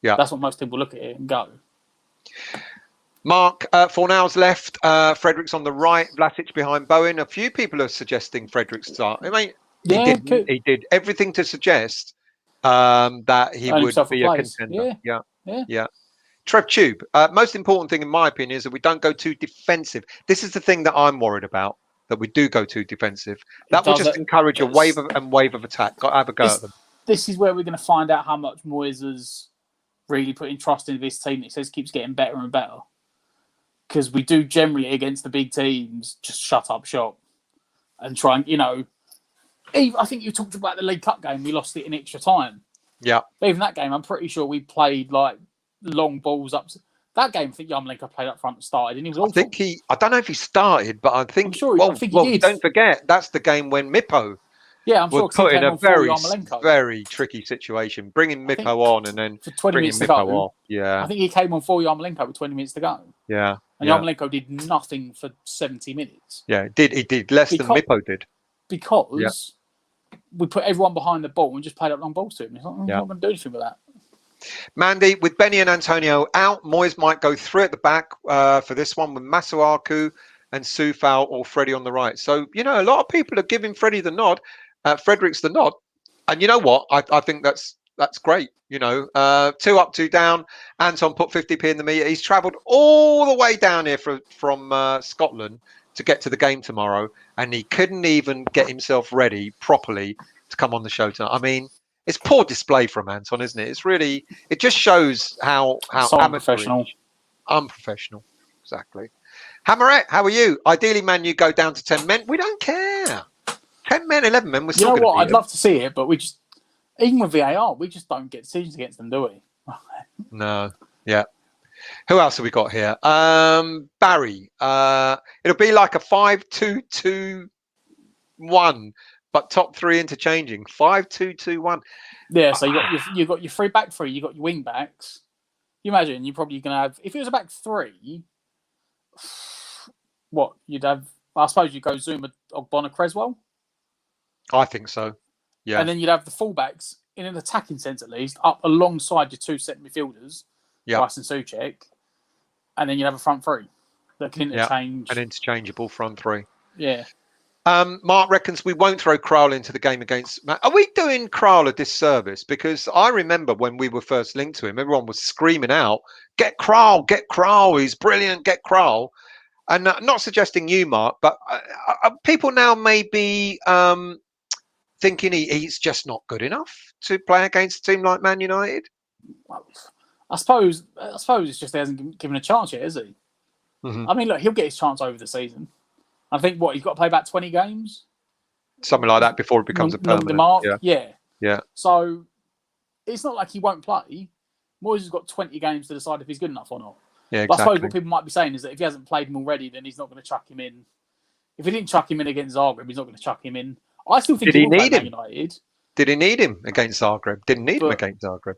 Yeah, that's what most people look at it and go. Mark, Fornals left, Fredericks on the right, Vlasic behind Bowen. A few people are suggesting Fredericks start. I mean, he did everything to suggest that he would be a contender. Yeah. Trev Tube, most important thing in my opinion is that we don't go too defensive. This is the thing that I'm worried about, that we do go too defensive. That will just encourage a wave of attack. Got to have a go at them. This is where we're going to find out how much Moyes is really putting trust in this team. It says keeps getting better and better. Because we do generally against the big teams just shut up shop and try and, I think you talked about the League Cup game. We lost it in extra time. Yeah. But even that game, I'm pretty sure we played like long balls up. That game, I think Yarmolenko played up front and started, and he was awful. I don't know if he started, but I think he did. Don't forget, that's the game when Mippo was put in a very tricky situation, bringing Mippo on and then for 20 minutes to Mippo go. off. Yeah. I think he came on for Yarmolenko with 20 minutes to go. Yeah. And Yarmolenko did nothing for 70 minutes. Yeah, he did less than Mippo did. Because we put everyone behind the ball and just played up long balls to him. He's like, I'm not going to do anything with that. Mandy, with Benny and Antonio out, Moyes might go 3 at the back for this one with Masuaku and Soufal or Freddie on the right. So, a lot of people are giving Freddie the nod, Fredericks the nod. And you know what? I think that's great. 2 up, 2 down. Anton put 50p in the meter. He's travelled all the way down here from Scotland to get to the game tomorrow. And he couldn't even get himself ready properly to come on the show tonight. I mean, it's poor display from Anton, isn't it? It just shows how unprofessional. Unprofessional, exactly. Hammerette, how are you? Ideally, man, you go down to 10 men. We don't care. 10 men, 11 men, we're still going to I'd love to see it, but we just, even with VAR, we just don't get decisions against them, do we? No, yeah. Who else have we got here? Barry. It'll be like a 5-2-2-1. But top 3 interchanging 5-2-2-1. Yeah, so you got your 3 back 3, you got your wing backs. You imagine you're probably gonna have, if it was a back 3, what you'd have? I suppose you go Zuma, Ogbonna, Creswell. I think so. Yeah. And then you'd have the fullbacks in an attacking sense at least up alongside your 2 set midfielders, Rice and Souček, and then you'd have a front 3 that can interchange. An interchangeable front 3. Yeah. Mark reckons we won't throw Krul into the game against Matt. Are we doing Krul a disservice? Because I remember when we were first linked to him, everyone was screaming out, get Krul, he's brilliant, get Krul. And not suggesting you, Mark, but people now may be thinking he's just not good enough to play against a team like Man United. Well, I suppose it's just he hasn't given a chance yet, is he? Mm-hmm. I mean, look, he'll get his chance over the season. I think he's got to play about 20 games, something like that, before it becomes a permanent. The mark, yeah. So it's not like he won't play. Moyes has got 20 games to decide if he's good enough or not. Yeah, exactly. But I suppose what people might be saying is that if he hasn't played him already, then he's not going to chuck him in. If he didn't chuck him in against Zagreb, he's not going to chuck him in. I still think he will play Man United. Did he need him against Zagreb? Didn't need him against Zagreb.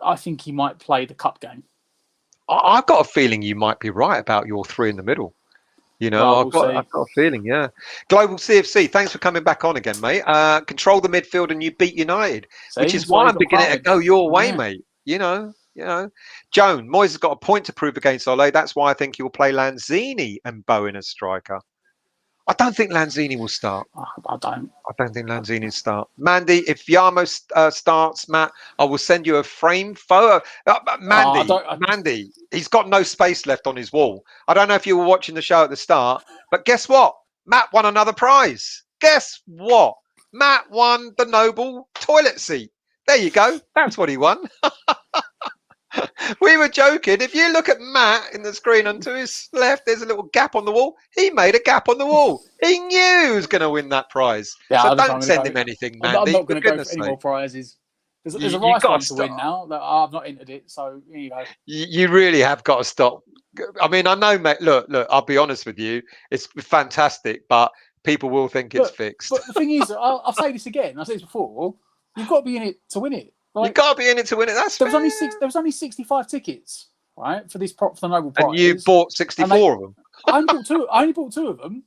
I think he might play the cup game. I've got a feeling you might be right about your three in the middle. You know, I've got a feeling, yeah. Global CFC, thanks for coming back on again, mate. Control the midfield and you beat United, which is why I'm beginning to go your way, mate. You know. Joan, Moyes has got a point to prove against Ole. That's why I think he will play Lanzini and Bowen as striker. I don't think Lanzini will start. I don't think Lanzini will start. Mandy, if Yarmo starts, Matt, I will send you a frame photo. Mandy, he's got no space left on his wall. I don't know if you were watching the show at the start, but guess what? Matt won another prize. Guess what? Matt won the Noble toilet seat. There you go. That's what he won. We were joking. If you look at Matt in the screen and to his left, there's a little gap on the wall. He made a gap on the wall. He knew he was going to win that prize. Yeah, so don't send him anything, Mandy. I'm not going to go for any more prizes. There's a Rice one to win now. That I've not entered it, so you know. You really have got to stop. I mean, I know, mate. Look. I'll be honest with you. It's fantastic, but people will think it's fixed. But the thing is, I'll say this again. I said this before. You've got to be in it to win it. Like, you got to be in it to win it. There was only 65 tickets, right, for the Noble Prize. And you bought 64 of them. I only bought two of them,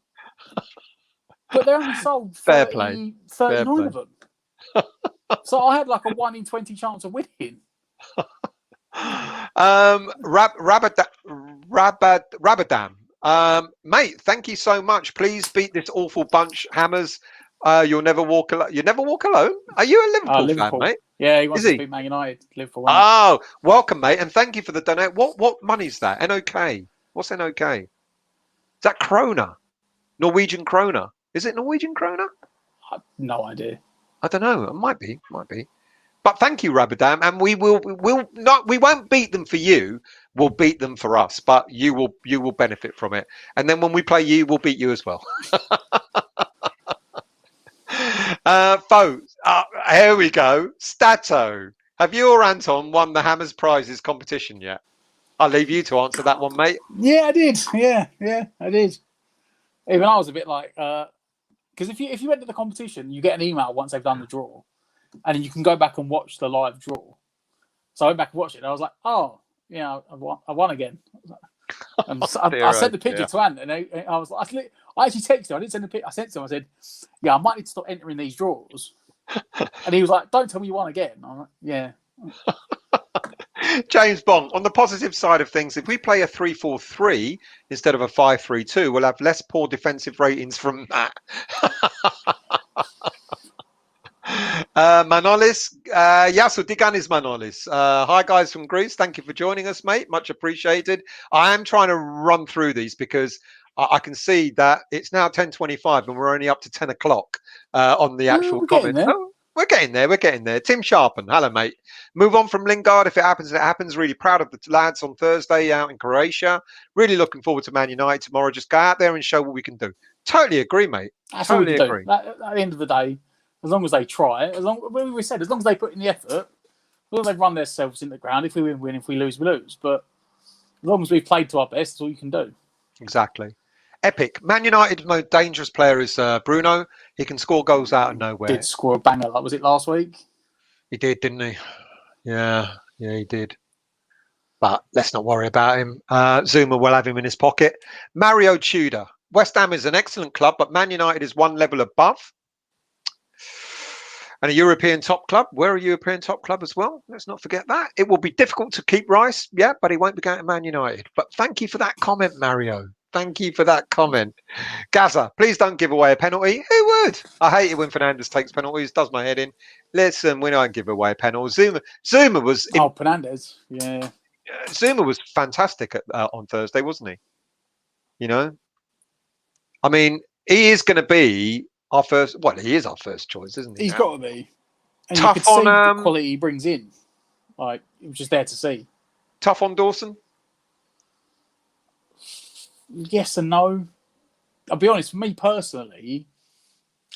but they only sold 39 of them. So I had like a 1 in 20 chance of winning. Rabadam, mate, thank you so much. Please beat this awful bunch, Hammers. You'll never walk alone. You never walk alone. Are you a Liverpool fan, mate? Yeah, he wants to beat Man United. Liverpool. Oh, welcome, mate, and thank you for the donate. What money is that? NOK. What's NOK? Is that krona? Norwegian krona? Is it Norwegian krona? I have no idea. I don't know. It might be. But thank you, Rabadam, and we won't beat them for you. We'll beat them for us, but you will benefit from it. And then when we play you, we'll beat you as well. Folks, here we go. Stato, have you or Anton won the Hammers Prizes competition yet? I'll leave you to answer that one, mate. Yeah, I did. Yeah, I did. Even I was a bit like, because if you went to the competition, you get an email once they've done the draw, and then you can go back and watch the live draw. So I went back and watched it, and I was like, oh, yeah, I won again. And I sent the picture to Ant, and I was like, I actually texted him. I didn't send the picture. I sent to him. I said, yeah, I might need to stop entering these draws. And he was like, don't tell me you won again. I'm like, yeah. James Bond, on the positive side of things, if we play a 3-4-3 instead of a 5-3-2, we'll have less poor defensive ratings from that. Manolis, Yasu Diganis Manolis. Hi guys from Greece. Thank you for joining us, mate. Much appreciated. I am trying to run through these because I can see that it's now 10:25 and we're only up to 10 o'clock on the actual comment. We're getting there. Tim Sharpen, hello, mate. Move on from Lingard. If it happens, it happens. Really proud of the lads on Thursday out in Croatia. Really looking forward to Man United tomorrow. Just go out there and show what we can do. Totally agree, mate. That's totally agree. At the end of the day, as long as they try, as long as they put in the effort, as long as they run themselves in the ground, if we win, win. If we lose, we lose. But as long as we've played to our best, that's all you can do. Exactly. Epic. Man United's most dangerous player is Bruno. He can score goals out of nowhere. Did score a banger. Was it last week? He did, didn't he? Yeah, he did. But let's not worry about him. Zuma will have him in his pocket. Mario Tudor. West Ham is an excellent club, but Man United is one level above. And a European top club. We're a European top club as well. Let's not forget that. It will be difficult to keep Rice, yeah, but he won't be going to Man United. But thank you for that comment, Mario. Thank you for that comment. Gaza, please don't give away a penalty. Who would? I hate it when Fernandes takes penalties. Does my head in. Listen, we don't give away a penalty. Zuma was Fernandes. Yeah. Zuma was fantastic on Thursday, wasn't he? You know, I mean, he is going to be our first. Well, he is our first choice, isn't he? He's got to be. And Tough you could see the on quality he brings in. Like, it was just there to see. tough on Dawson. Yes and no. I'll be honest. For me personally,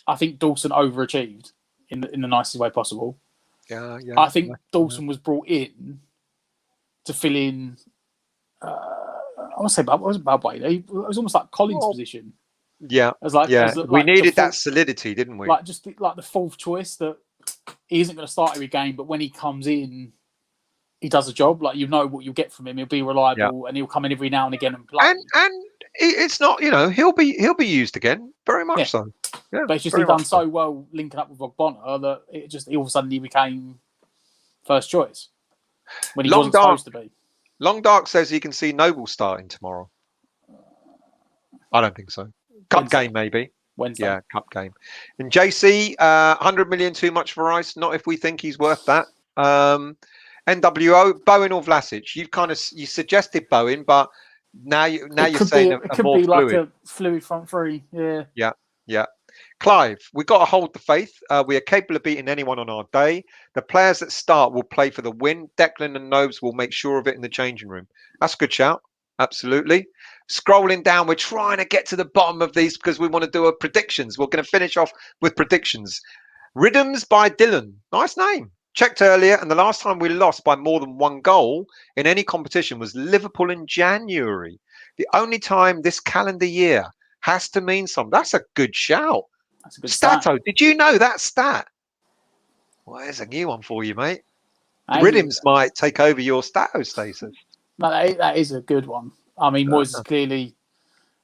I think Dawson overachieved in the nicest way possible. Yeah. I think Dawson was brought in to fill in. I want to say, it wasn't bad way. It was almost like Collins' position. Yeah, we needed that solidity, didn't we? Like just like the fourth choice that he isn't going to start every game, but when he comes in, he does a job. Like, you know what you'll get from him. He'll be reliable, and he'll come in every now and again and play. And it's not, he'll be used again, very much so. Yeah, but it's just he done so well linking up with Ogbonna that he all of a sudden he became first choice when he wasn't supposed to be. Long Dark says he can see Noble starting tomorrow. I don't think so. Cup game, maybe. Wednesday. Yeah, cup game. And JC, 100 million too much for Rice. Not if we think he's worth that. NWO, Bowen or Vlasic? You suggested Bowen, but now you're saying it could be like a fluid front three. Yeah. Yeah. Clive, we've got to hold the faith. We are capable of beating anyone on our day. The players that start will play for the win. Declan and Nobes will make sure of it in the changing room. That's a good shout. Absolutely. Scrolling down, we're trying to get to the bottom of these because we want to do a predictions. We're going to finish off with predictions. Rhythms by Dylan. Nice name. Checked earlier, and the last time we lost by more than one goal in any competition was Liverpool in January. The only time this calendar year has to mean something. That's a good shout. That's a good Stato, stat. did you know that stat? Well, there's a new one for you, mate. Rhythms might take over your Stato status. No, that is a good one. I mean, Moyes is clearly,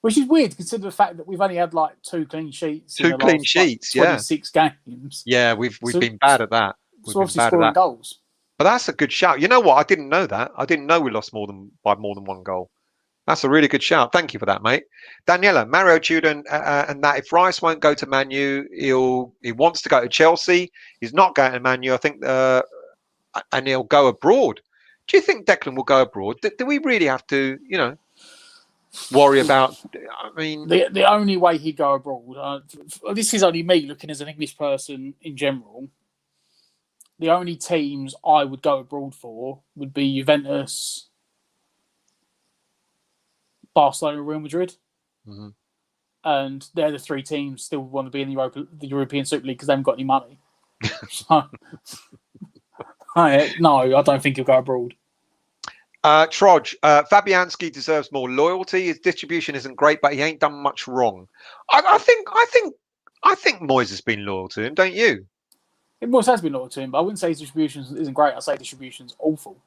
which is weird considering the fact that we've only had like 2 clean sheets. 2 clean sheets, 26 games. Yeah, we've been bad at that. So obviously scoring goals. But that's a good shout. You know what? I didn't know that. I didn't know we lost by more than one goal. That's a really good shout. Thank you for that, mate. Daniela, Mario Tudor and that if Rice won't go to Man U, he wants to go to Chelsea. He's not going to Man U, I think, and he'll go abroad. Do you think Declan will go abroad? Do we really have to, worry about? I mean, the only way he'd go abroad. This is only me looking as an English person in general. The only teams I would go abroad for would be Juventus, Barcelona, Real Madrid, and they're the 3 teams still want to be in the European Super League because they haven't got any money. No, I don't think he'll go abroad. Troj, Fabianski deserves more loyalty. His distribution isn't great, but he ain't done much wrong. I think Moyes has been loyal to him, don't you? Moyes has been loyal to him, but I wouldn't say his distribution isn't great. I'd say distribution's awful.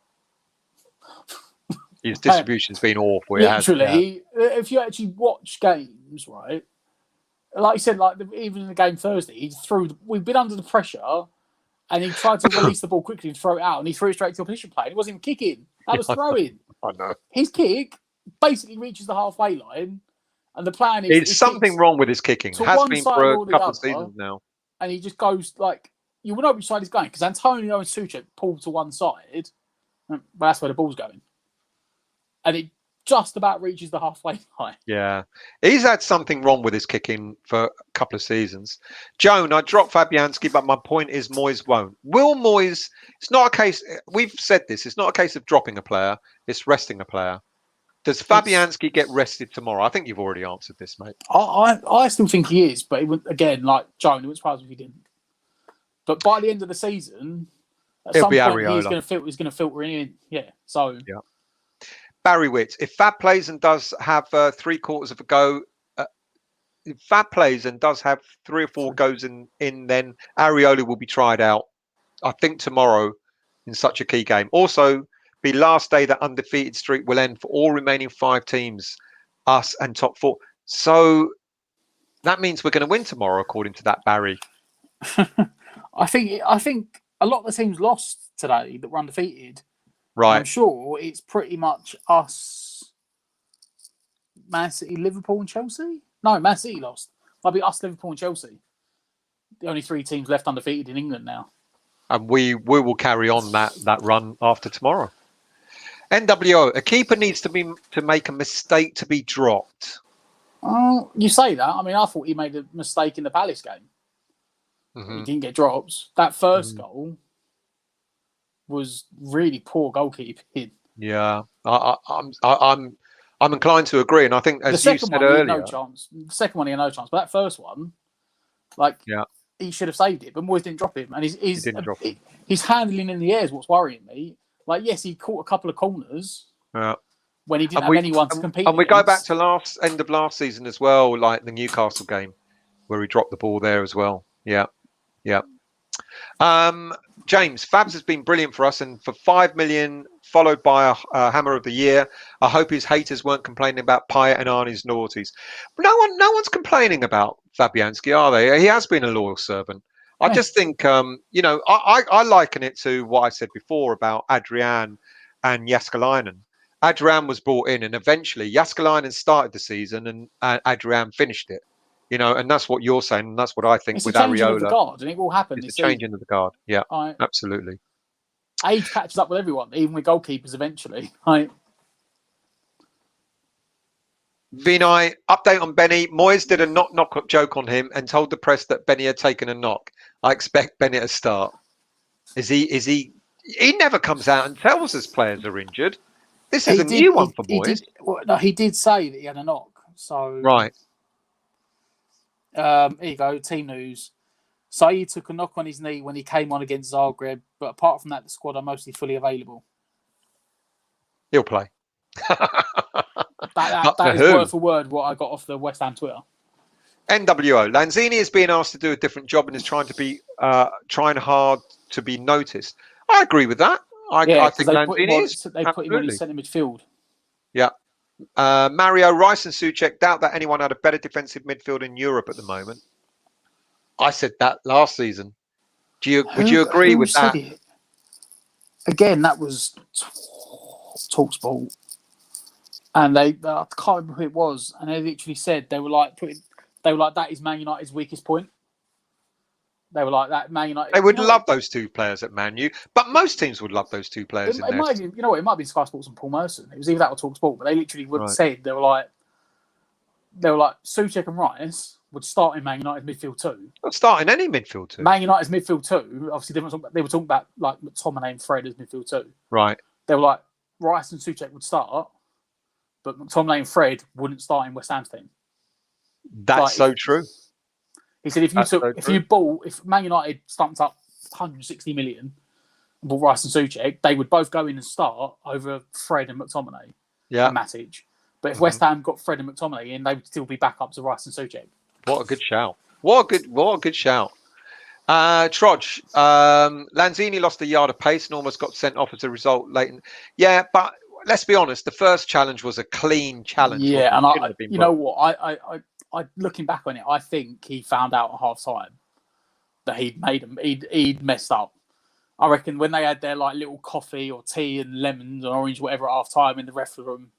His distribution's been awful. Literally, if you actually watch games, right, like you said, even in the game Thursday, we've been under the pressure, and he tried to release the ball quickly and throw it out, and he threw it straight to a opposition player. It wasn't even kicking. That was throwing. I know. His kick basically reaches the halfway line, and the plan is... There's something wrong with his kicking. Has been for a couple of seasons now. And he just goes, you will know which side he's going, because Antonio and Suchek pull to one side, but that's where the ball's going. And it just about reaches the halfway line. Yeah. He's had something wrong with his kicking for a couple of seasons. Joan, I dropped Fabianski, but my point is Moyes won't. Will Moyes... It's not a case... We've said this. It's not a case of dropping a player. It's resting a player. Does Fabianski get rested tomorrow? I think you've already answered this, mate. I still think he is, but again, like Joan, it wouldn't surprise me if he didn't. But by the end of the season, at some point, he's going to filter in. Yeah. So... Yeah. Barry Witt, if Fab plays and does have 3/4 of a go, if Fab plays and does have 3 or 4 goes in, then Areola will be tried out, I think, tomorrow in such a key game. Also, be last day that undefeated streak will end for all remaining 5 teams, us and top 4. So that means we're going to win tomorrow, according to that Barry. I think a lot of the teams lost today that were undefeated. Right. I'm sure it's pretty much us Man City, Liverpool, and Chelsea. No, Man City lost. Might be us, Liverpool, and Chelsea. The only 3 teams left undefeated in England now. And we will carry on that run after tomorrow. NWO, a keeper needs to make a mistake to be dropped. Oh, you say that. I mean, I thought he made a mistake in the Palace game. Mm-hmm. He didn't get drops. That first goal was really poor goalkeeping. Yeah, I'm inclined to agree, and I think as you said earlier, no chance. The second one he had no chance, but that first one, he should have saved it. But Moyes didn't drop him, and his handling in the air is what's worrying me. Like, yes, he caught a couple of corners. Yeah. When he didn't have anyone to compete and we against. go back to end of last season as well, like the Newcastle game where he dropped the ball there as well. Yeah. James, Fabs has been brilliant for us, and for 5 million followed by a Hammer of the Year. I hope his haters weren't complaining about Payet and Arnie's loyalties. No one's complaining about Fabianski, are they? He has been a loyal servant. I just think I liken it to what I said before about Adrian and Jääskeläinen. Adrian was brought in, and eventually Jääskeläinen started the season, and Adrian finished it. And that's what you're saying, and that's what I think it's with a changing Areola. Of the guard, and it will happen. It's a changing of the guard. Yeah, absolutely. Age catches up with everyone, even with goalkeepers eventually. Vinay, update on Benny. Moyes did a knock joke on him and told the press that Benny had taken a knock. I expect Benny to start. Is he? He never comes out and tells us players are injured. This is a new one for Moyes. He did say that he had a knock. So right. Here you go. Team news. Saeed took a knock on his knee when he came on against Zagreb, but apart from that, the squad are mostly fully available. He'll play. That is word for word what I got off the West Ham Twitter. NWO. Lanzini is being asked to do a different job and is trying hard to be noticed. I agree with that. I think Lanzini is. They put him on his centre midfield. Yeah. Mario, Rice and Souček doubt that anyone had a better defensive midfield in Europe at the moment. I said that last season. Would you agree with that? Again, that was TalkSport. And I can't remember who it was, and they literally said they were like that is Man United's weakest point. They were like that. Man United. They would love those two players at Man U, but most teams would love those two players. It might be, it might be Sky Sports and Paul Merson. It was either that or TalkSport, but they literally said they were like Souček and Rice would start in Man United's midfield too. Not start in any midfield too. Man United's midfield too. Obviously, they were talking about like McTominay and Fred as midfield too. Right. They were like Rice and Souček would start, but McTominay and Fred wouldn't start in West Ham's team. That's so true. He said if Man United stumped up 160 million and bought Rice and Souček, they would both go in and start over Fred and McTominay. And Matic. But if West Ham got Fred and McTominay in, they would still be back up to Rice and Souček. What a good shout! What a good shout! Trudge, Lanzini lost a yard of pace and almost got sent off as a result late. Yeah, but let's be honest, the first challenge was a clean challenge. Yeah, and you know what? I looking back on it, I think he found out at half time that he'd messed up. I reckon when they had their like little coffee or tea and lemons or orange, whatever, at half time in the ref room,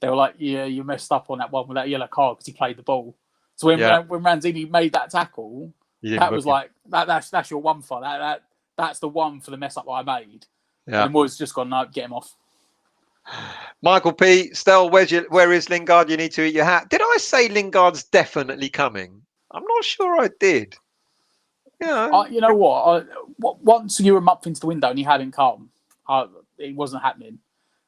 they were like, "Yeah, you messed up on that one with that yellow card because he played the ball." So when Lanzini made that tackle, that was like that's your one for that's the one for the mess up I made. Yeah, and Moyes just gone, no, get him off. Michael P. Stell, where is Lingard? You need to eat your hat. Did I say Lingard's definitely coming? I'm not sure I did. Yeah. You know what? Once you were a month into the window and he hadn't come, it wasn't happening.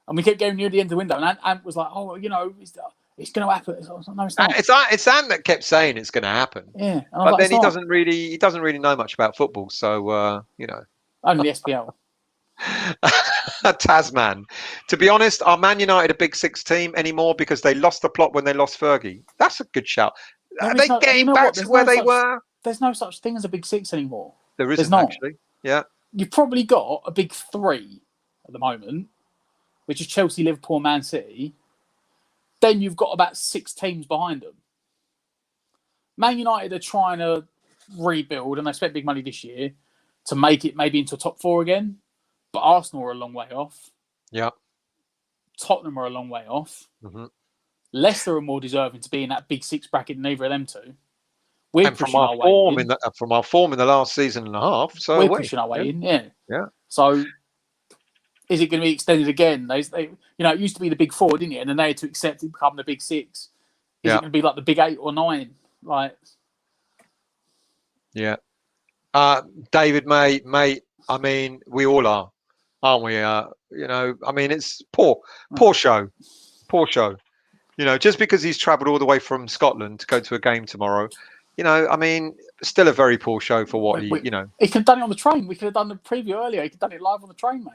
And we kept going near the end of the window, and Ant was like, "Oh, it's going to happen." No, it's not. It's Ant that kept saying it's going to happen. Yeah, but then he doesn't really know much about football, so only the SPL. Tasman. To be honest, are Man United a Big Six team anymore because they lost the plot when they lost Fergie? That's a good shout. Are they getting back to where they were? There's no such thing as a Big Six anymore. There isn't actually. Yeah. You've probably got a Big Three at the moment, which is Chelsea, Liverpool, Man City. Then you've got about 6 teams behind them. Man United are trying to rebuild, and they spent big money this year to make it maybe into a top 4 again. But Arsenal are a long way off. Yeah. Tottenham are a long way off. Mm-hmm. Leicester are more deserving to be in that big six bracket than either of them two. We're And pushing our way in. from our form in the last season and a half, so we're pushing our way in. Yeah. Yeah. So, is it going to be extended again? They, it used to be the big four, didn't it? And then they had to accept it, become the big six. Is it going to be like the big 8 or 9? Like, yeah. David, mate. I mean, we all are, aren't we? I mean, it's poor show. Just because he's travelled all the way from Scotland to go to a game tomorrow, I mean, still a very poor show for what he could have done it on the train. We could have done the preview earlier. He could have done it live on the train, mate.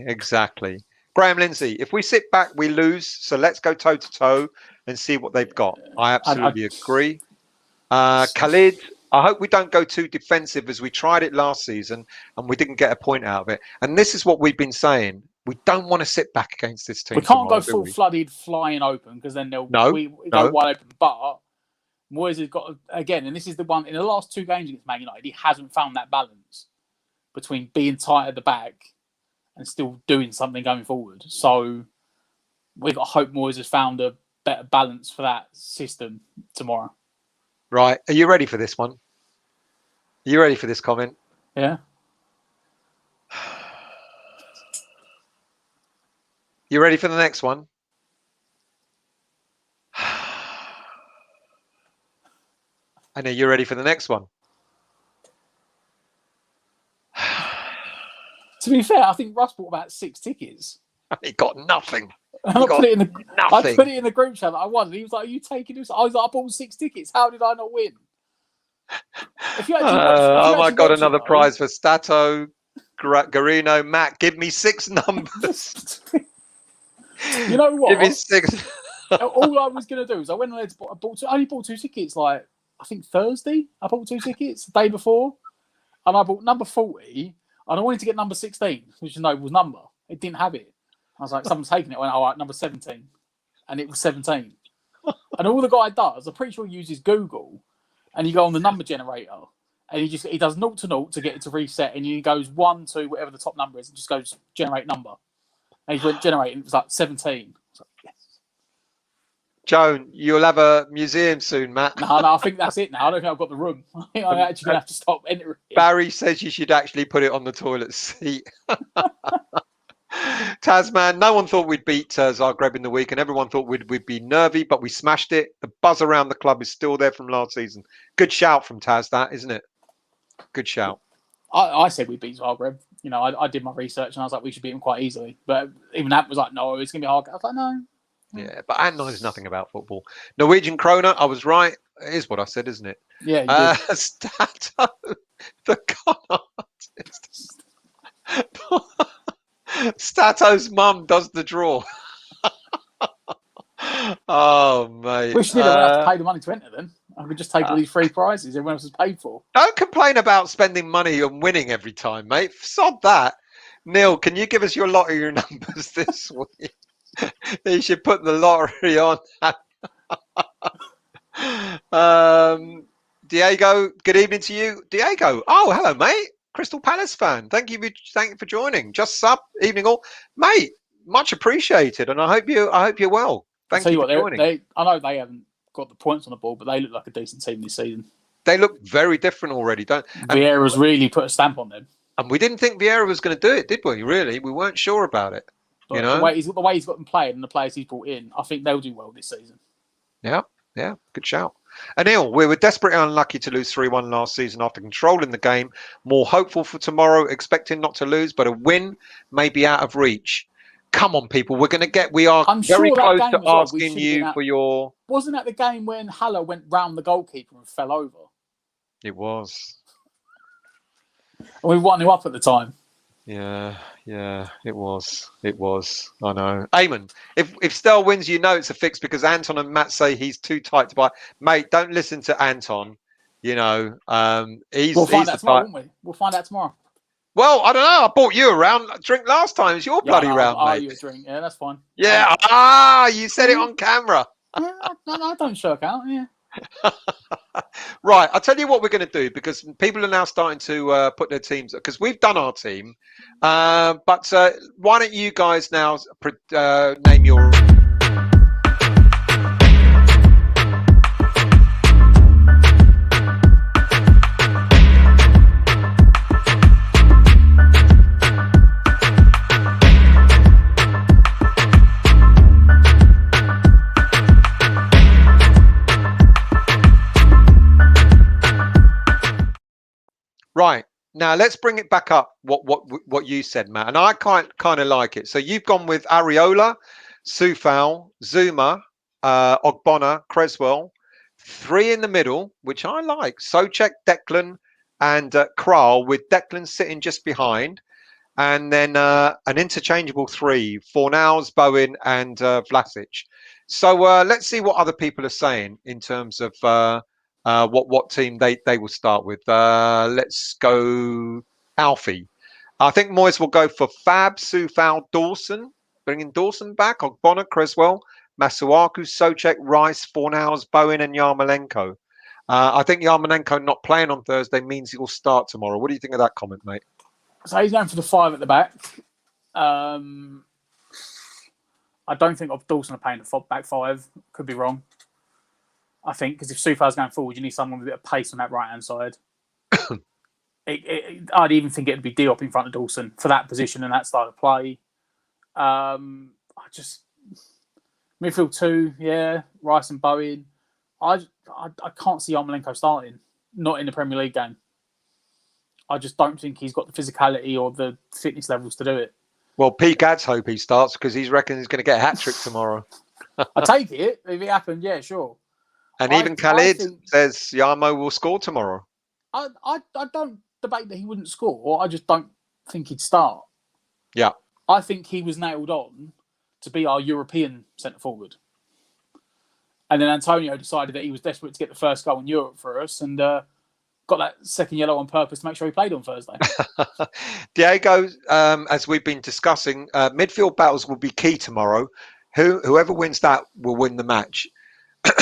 Exactly. Graham Lindsay, if we sit back, we lose. So let's go toe to toe and see what they've got. I absolutely agree. Khalid, I hope we don't go too defensive as we tried it last season and we didn't get a point out of it. And this is what we've been saying. We don't want to sit back against this team. We can't go full flooded, flying open, because then we go wide open. But Moyes has got, again, and this is the one, in the last 2 games against Man United, he hasn't found that balance between being tight at the back and still doing something going forward. So we've got to hope Moyes has found a better balance for that system tomorrow. Right. Are you ready for this one? Are you ready for this comment? Yeah. You ready for the next one? And are you ready for the next one? To be fair, I think Russ bought about 6 tickets. He got nothing. I put it in the group chat that I won. And he was like, "Are you taking this?" I was like, "I bought 6 tickets. How did I not win?" Oh my God! Another prize for Stato, Garino, Matt. Give me 6 numbers. You know what? Give me 6. All I was going to do is I went on there I only bought 2 tickets. Like, I think Thursday, I bought 2 tickets the day before, and I bought number 40, and I wanted to get number 16, which is Noble's number. It didn't have it. I was like, someone's taking it. I went, all right, number 17, and it was 17. And all the guy does, I'm pretty sure he uses Google, and you go on the number generator, and he does 0 to 0 to get it to reset, and he goes 1 to whatever the top number is, and just goes generate number. And he went generate, and it was like 17. I was like, yes. Joan, you'll have a museum soon, Matt. No, I think that's it now. I don't think I've got the room. I think I'm actually going to have to stop entering. Barry says you should actually put it on the toilet seat. Tasman, no one thought we'd beat Zagreb in the week, and everyone thought we'd be nervy, but we smashed it. The buzz around the club is still there from last season. Good shout from Taz, that, isn't it? Good shout. I said we beat Zagreb. I did my research, and I was like, we should beat them quite easily. But even that was like, no, it's going to be hard. I was like, no. Yeah, but Ant knows nothing about football. Norwegian Krona, I was right. It is what I said, isn't it? Yeah, you Stato, the con artist. Stato's mum does the draw. Oh, mate. We should have to pay the money to enter then. I could just take all these free prizes everyone else has paid for. Don't complain about spending money and winning every time, mate. Sod that. Neil, can you give us your lottery numbers this week? You should put the lottery on. Diego, good evening to you. Diego, oh, hello, mate. Crystal Palace fan. Thank you for joining. Just sub, evening all. Mate, much appreciated, and I hope you're well. Thank you for joining. I know they haven't got the points on the board, but they look like a decent team this season. They look very different already, don't they? Vieira's really put a stamp on them. And we didn't think Vieira was going to do it, did we? Really, we weren't sure about it. But the way he's got them playing and the players he's brought in, I think they'll do well this season. Yeah, good shout. Anil, we were desperately unlucky to lose 3-1 last season after controlling the game. More hopeful for tomorrow, expecting not to lose, but a win may be out of reach. Come on, people, we are very close to asking you for your... Wasn't that the game when Haller went round the goalkeeper and fell over? It was. And we 1-0 up at the time. Yeah, it was. I know. Eamon, if Stell wins, it's a fix because Anton and Matt say he's too tight to buy. Mate, don't listen to Anton. We'll find out tomorrow, won't we? We'll find out tomorrow. Well, I don't know. I bought you a round drink last time. It's your bloody round, mate. You a drink. Yeah, that's fine. Yeah. You said it on camera. No, I don't shirk out. Yeah. Right, I'll tell you what we're going to do because people are now starting to put their teams because we've done our team. But why don't you guys now name your Right. Now let's bring it back up. What you said, Matt, and I kind of like it. So you've gone with Areola, Soufal, Zuma, Ogbonna, Creswell, 3 in the middle, which I like. Souček, Declan, and Kral, with Declan sitting just behind, and then an interchangeable 3: Fornals, Bowen, and Vlasic. So let's see what other people are saying in terms of what team they will start with. Let's go Alfie. I think Moyes will go for Fab, Soufal, Dawson, bringing Dawson back, Ogbonna, Creswell, Masuaku, Souček, Rice, Fornals, Bowen, and Yarmolenko. I think Yarmolenko not playing on Thursday means he will start tomorrow. What do you think of that comment, mate? So he's going for the 5 at the back. I don't think Dawson are playing the back 5. Could be wrong. I think because if Soufal's going forward, you need someone with a bit of pace on that right-hand side. I'd even think it'd be Diop in front of Dawson for that position and that style of play. Midfield 2, yeah, Rice and Bowen. I can't see Yarmolenko starting, not in the Premier League game. I just don't think he's got the physicality or the fitness levels to do it. Well, Pete Gads hope he starts because he's reckon he's going to get a hat-trick tomorrow. I take it. If it happened, yeah, sure. And even Khalid says Yarmo will score tomorrow. I don't debate that he wouldn't score. I just don't think he'd start. Yeah. I think he was nailed on to be our European centre-forward. And then Antonio decided that he was desperate to get the first goal in Europe for us and got that second yellow on purpose to make sure he played on Thursday. Diego, as we've been discussing, midfield battles will be key tomorrow. Whoever wins that will win the match.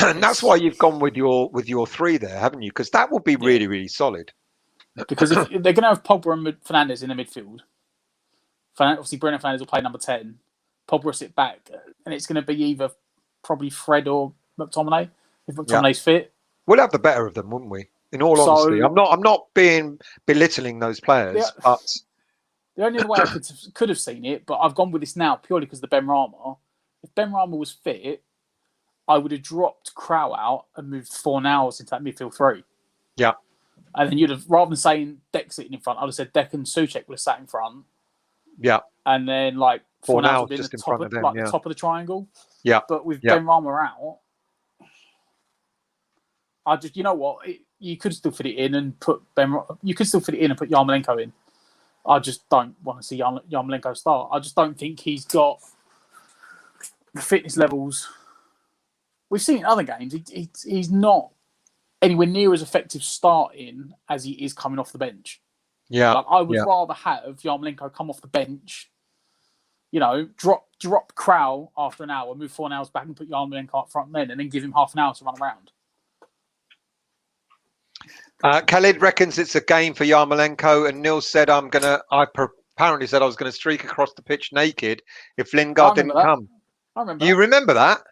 And that's why you've gone with your 3 there, haven't you? Because that will be really, really solid. Because if they're going to have Pogba and Fernandes in the midfield. Obviously, Bruno Fernandes will play number 10. Pogba will sit back. And it's going to be either probably Fred or McTominay, if McTominay's fit. We'll have the better of them, wouldn't we? In all honesty. I'm not belittling those players, but the only way I could have seen it, but I've gone with this now purely because of the Benrahma. If Benrahma was fit, I would have dropped Crow out and moved Fornals into that midfield 3. Yeah. And then you'd have, rather than saying Deck sitting in front, I'd have said Deck and Souček would have sat in front. Yeah. And then Fornals would be just in in front of them, the top of the triangle. Yeah. But with Benrahma out, I just, you know what, you could still fit it in and put Yarmolenko in. I just don't want to see Yarmolenko start. I just don't think he's got the fitness levels. We've seen in other games, he's not anywhere near as effective starting as he is coming off the bench. Yeah. I would rather have Yarmolenko come off the bench, drop Crow after an hour, move 4 hours back and put Yarmolenko up front then, and then give him half an hour to run around. Khalid reckons it's a game for Yarmolenko, and Neil said apparently said I was going to streak across the pitch naked if Lingard didn't come. I remember. You remember that?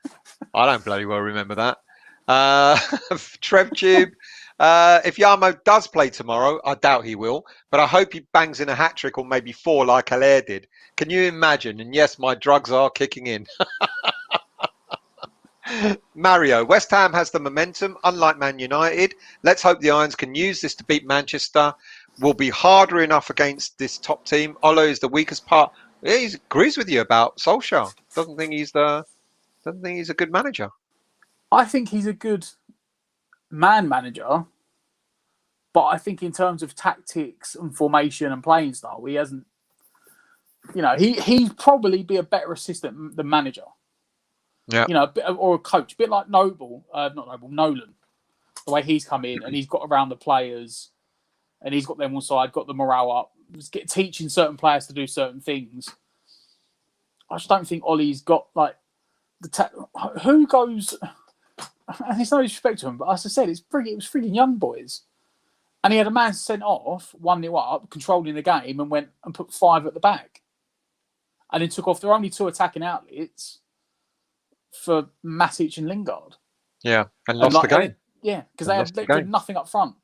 I don't bloody well remember that. Trev Tube, if Yarmo does play tomorrow, I doubt he will, but I hope he bangs in a hat-trick or maybe 4 like Haller did. Can you imagine? And yes, my drugs are kicking in. Mario, West Ham has the momentum, unlike Man United. Let's hope the Irons can use this to beat Manchester. Will be harder enough against this top team. Olo is the weakest part. Yeah, he agrees with you about Solskjaer. Doesn't think he's a good manager. I think he's a good manager, but I think in terms of tactics and formation and playing style, he hasn't. He'd probably be a better assistant than manager. Yeah. Or a coach, a bit like Nolan. The way he's come in and he's got around the players, and he's got them on side, got the morale up, teaching certain players to do certain things. I just don't think Ollie's got who goes. And there's no disrespect to him, but as I said, it was freaking young boys, and he had a man sent off 1-0 up, controlling the game, and went and put 5 at the back, and then took off their only 2 attacking outlets for Matic and Lingard. Yeah, and lost the game. Because they did nothing up front.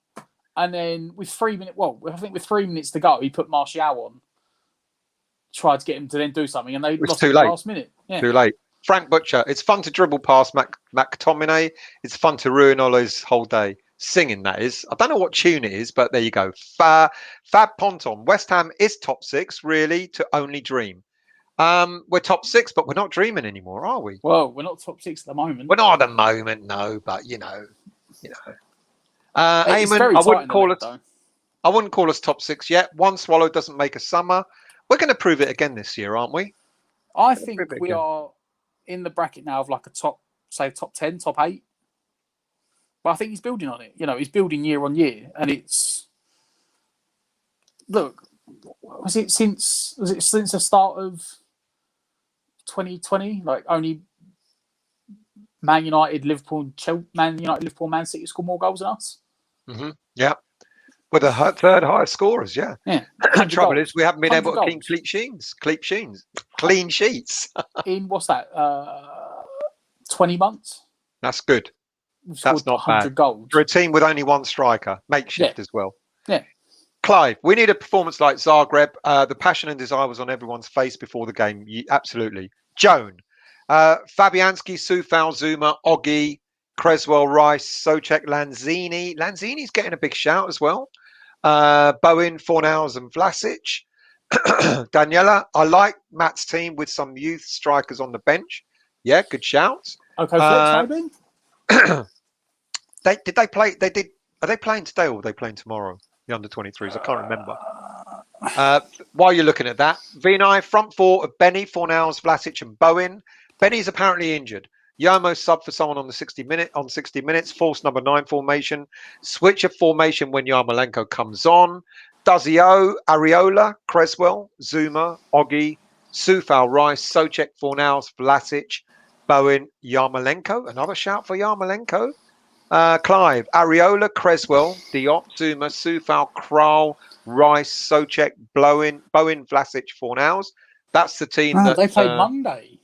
And then with 3 minutes, with 3 minutes to go, he put Martial on, tried to get him to then do something, and they lost too at late. the last minute. Yeah. Too late. Frank Butcher, it's fun to dribble past McTominay. It's fun to ruin Ollie's whole day. Singing, that is. I don't know what tune it is, but there you go. Fab Ponton. West Ham is top 6, really, to only dream. We're top 6, but we're not dreaming anymore, are we? Well, we're not top 6 at the moment. We're not at the moment, no. But you know. It's Eamon, very tight in the league, though. I wouldn't call us top 6 yet. One swallow doesn't make a summer. We're going to prove it again this year, aren't we? I think we are in the bracket now of like a top 10, top 8. But I think he's building on it. You know, he's building year on year, and it's look. Was it since the start of 2020? Like only Man United, Liverpool, Man City score more goals than us. Mm-hmm. Yeah, we're the third highest scorers. Yeah. The trouble is we haven't been able to keep clean sheets. In what's that? 20 months. That's good. That's not bad. Goals. For a team with only one striker, makeshift as well. Yeah. Clive, we need a performance like Zagreb. The passion and desire was on everyone's face before the game. Absolutely. Joan, Fabianski, Soufal, Zuma, Oggy, Creswell, Rice, Souček, Lanzini. Lanzini's getting a big shout as well. Bowen, Fornals and Vlasic. Daniela, I like Matt's team with some youth strikers on the bench. Yeah, good shouts. Okay, Flex, maybe? Did they play? They did. Are they playing today or are they playing tomorrow? The under-23s. I can't remember. While you're looking at that, Vinay front four of Benny, Fornals, Vlasic, and Bowen. Benny's apparently injured. Yomo sub for someone on 60 minutes. False number 9 formation. Switch of formation when Yarmolenko comes on. Dazio, Areola, Creswell, Zuma, Oggy, Soufal, Rice, Souček, Fornals, Vlasic, Bowen, Yarmolenko. Another shout for Yarmolenko. Clive, Areola, Creswell, Diop, Zuma, Soufal, Kral, Rice, Souček, Bowen, Vlasic, Fornals. That's the team that they played Monday.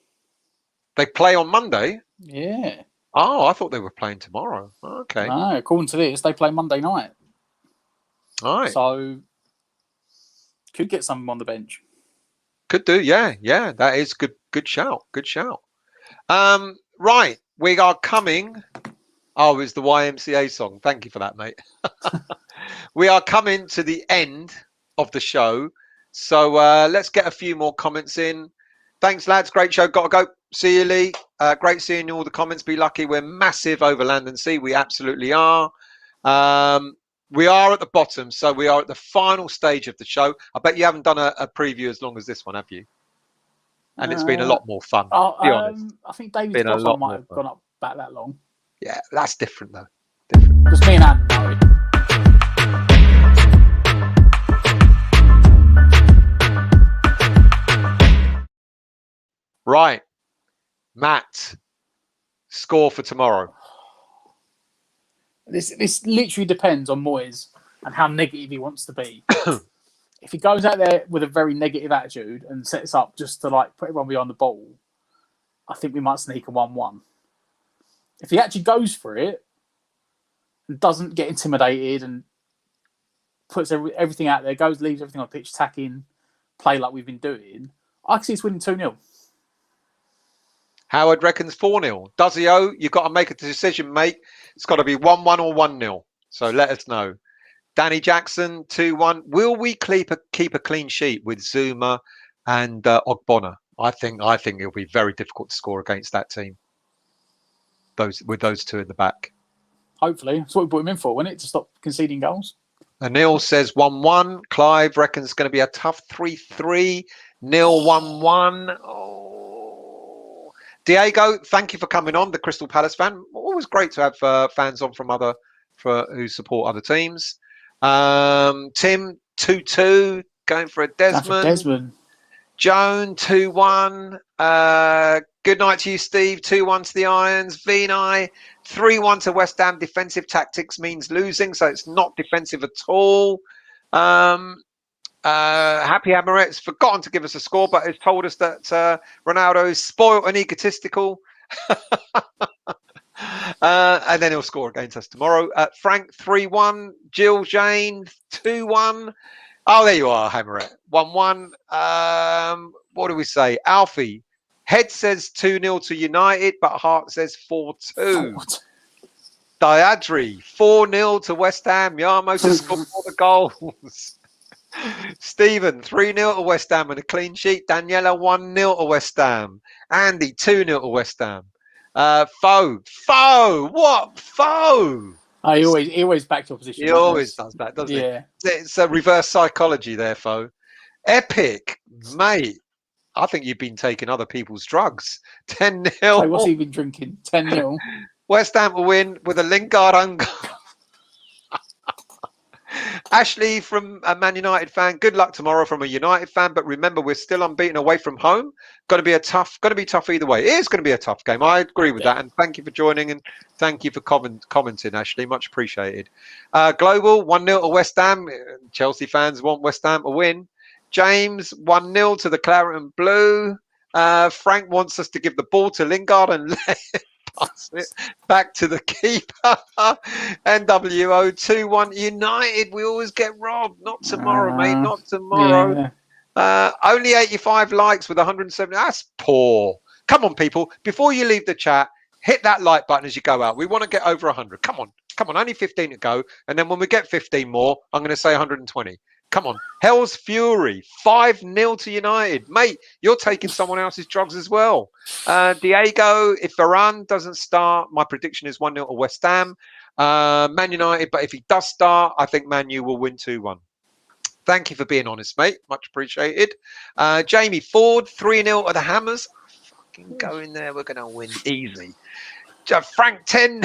They play on Monday? Yeah. Oh, I thought they were playing tomorrow. Okay. No, according to this, they play Monday night. All right. So could get someone on the bench. Could do, yeah. That is good shout. Good shout. Right. We are coming. Oh, it's the YMCA song. Thank you for that, mate. We are coming to the end of the show. So let's get a few more comments in. Thanks, lads. Great show. Got to go. See you, Lee. Great seeing all the comments. Be lucky. We're massive over land and sea. We absolutely are. We are at the bottom. So we are at the final stage of the show. I bet you haven't done a preview as long as this one, have you? And it's been a lot more fun. Be honest. I think David's bottom might have gone up back that long. Yeah, that's different though. Different. Because me and Anne. Right. Matt, score for tomorrow. This literally depends on Moyes and how negative he wants to be. If he goes out there with a very negative attitude and sets up just to like put everyone behind the ball, I think we might sneak a 1-1. If he actually goes for it and doesn't get intimidated and puts everything out there, leaves everything on the pitch, attacking, play like we've been doing, I can see us winning 2-0. Howard reckons 4-0. Dazio, you've got to make a decision, mate. It's got to be 1-1 or 1-0. So let us know. Danny Jackson, 2-1. Will we keep a clean sheet with Zuma and Ogbonna? I think it'll be very difficult to score against that team. With those two in the back. Hopefully. That's what we put him in for, wasn't it? To stop conceding goals. Anil says 1-1. Clive reckons it's going to be a tough 3-3. Nil 1-1. Oh. Diego, thank you for coming on. The Crystal Palace fan. Always great to have fans on from who support other teams. Tim 2-2 going for a Desmond. Joan 2-1. Good night to you, Steve. 2-1 to the Irons. Vinay 3-1 to West Ham. Defensive tactics means losing, so it's not defensive at all. Happy Amaret's forgotten to give us a score, but has told us that Ronaldo is spoilt and egotistical. And then he'll score against us tomorrow. Frank 3-1. Jill Jane 2-1. Oh, there you are, Hammerette. 1-1. What do we say? Alfie. Head says 2-0 to United, but heart says 4-2. Diadri, 4-0 to West Ham. Yarmo to score all the goals. Stephen, 3-0 to West Ham and a clean sheet. Daniela, 1-0 to West Ham. Andy, 2-0 to West Ham. Foe, what? Foe! Oh, he always backs your position. He always does that, doesn't he? It's a reverse psychology there, Foe. Epic, mate. I think you've been taking other people's drugs. 10-0. So what's he been drinking? 10-0. West Ham will win with a Lingard own goal. Ashley from a Man United fan. Good luck tomorrow from a United fan. But remember, we're still unbeaten away from home. Got to be tough either way. It is going to be a tough game. I agree with that. And thank you for joining and thank you for commenting, Ashley. Much appreciated. Global 1-0 to West Ham. Chelsea fans want West Ham to win. James 1-0 to the Claret and Blue. Frank wants us to give the ball to Lingard and let pass it back to the keeper. NWO 2-1 United. We always get robbed. Not tomorrow, mate. Not tomorrow. Only 85 likes with 170. That's poor. Come on, people. Before you leave the chat, hit that like button as you go out. We want to get over 100. Come on. Only 15 to go. And then when we get 15 more, I'm going to say 120. Come on. Hell's Fury, 5-0 to United. Mate, you're taking someone else's drugs as well. Diego, if Varane doesn't start, my prediction is 1-0 to West Ham. Man United, but if he does start, I think Man U will win 2-1. Thank you for being honest, mate. Much appreciated. Jamie Ford, 3-0 to the Hammers. Fucking go in there. We're going to win easy. Frank 10.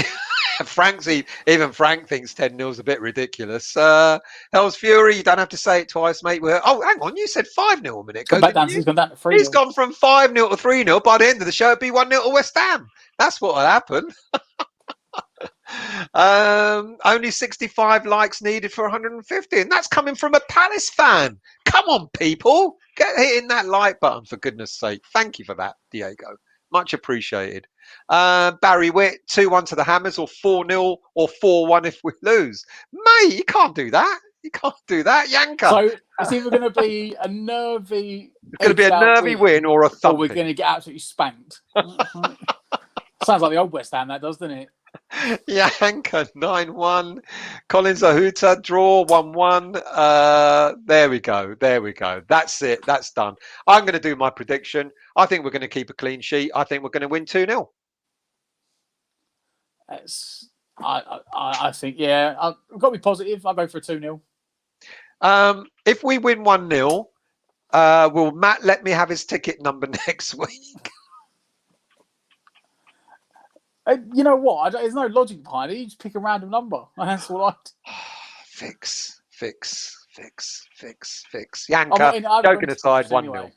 Even Frank thinks 10-0 is a bit ridiculous. Hell's Fury, you don't have to say it twice, mate. Hang on, you said 5-0 a minute ago. He's gone down to 3-0. He's gone from 5-0 to 3-0. By the end of the show, it'd be 1-0 to West Ham. That's what will happen. Only 65 likes needed for 150, and that's coming from a Palace fan. Come on, people. Get hitting that like button, for goodness sake. Thank you for that, Diego. Much appreciated. Barry Witt, 2-1 to the Hammers, or 4-0 or 4-1 if we lose. Mate, you can't do that. Yanka. So it's either going to be a nervy... It's going to be a nervy win or a thumping. Or we're going to get absolutely spanked. Sounds like the old West Ham, that does, doesn't it? Yanka, 9-1. Collins Ahuta, draw 1-1. There we go. That's it. That's done. I'm going to do my prediction. I think we're going to keep a clean sheet. I think we're going to win 2-0. I think, yeah. I've got to be positive. I'll go for a 2-0. If we win 1-0, will Matt let me have his ticket number next week? You know what? There's no logic behind it. You just pick a random number. That's all I... Fix. Yanka, joking aside, 1-0. Anyway.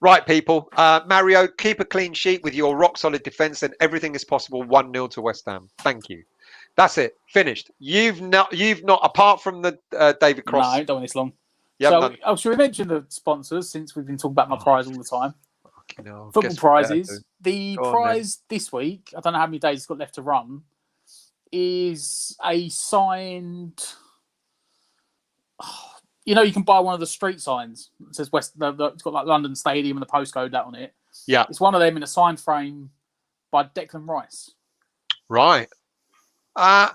Right, people. Mario, keep a clean sheet with your rock-solid defence and everything is possible. 1-0 to West Ham. Thank you. That's it. Finished. You've not, apart from the David Cross... No, I don't want this long. Should we mention the sponsors, since we've been talking about my prize all the time? Football prizes. The prize this week, I don't know how many days it's got left to run, is a signed... You know, you can buy one of the street signs. It says West. It's got like London Stadium and the postcode that on it. Yeah, it's one of them in a signed frame by Declan Rice. Right. And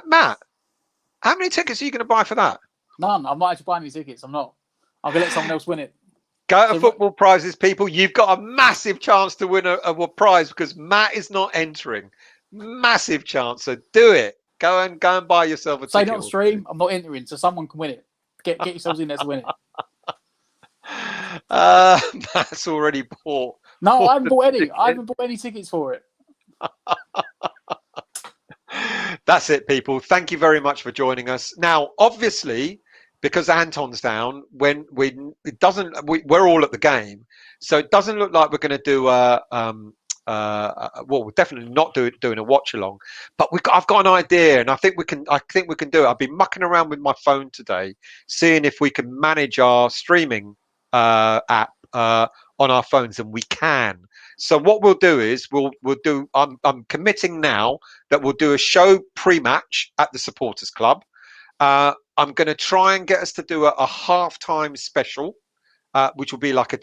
Matt, how many tickets are you going to buy for that? None. I'm not actually buying any tickets. I'm not. I'm going to let someone else win it. Go to football prizes, people. You've got a massive chance to win a prize because Matt is not entering. Massive chance. So do it. Go and buy yourself a ticket. Say not on stream. I'm not entering, so someone can win it. Get yourselves in there to win it. Matt's already bought. No, I haven't bought any. I haven't bought any tickets for it. That's it, people. Thank you very much for joining us. Now, obviously, because Anton's down, we're all at the game, so it doesn't look like we're going to do we're definitely not doing a watch along, but I've got an idea, and I think we can do it. I've been mucking around with my phone today, seeing if we can manage our streaming app on our phones, and we can. So what we'll do is we'll do. I'm committing now that we'll do a show pre-match at the Supporters Club. I'm going to try and get us to do a halftime special which will be like a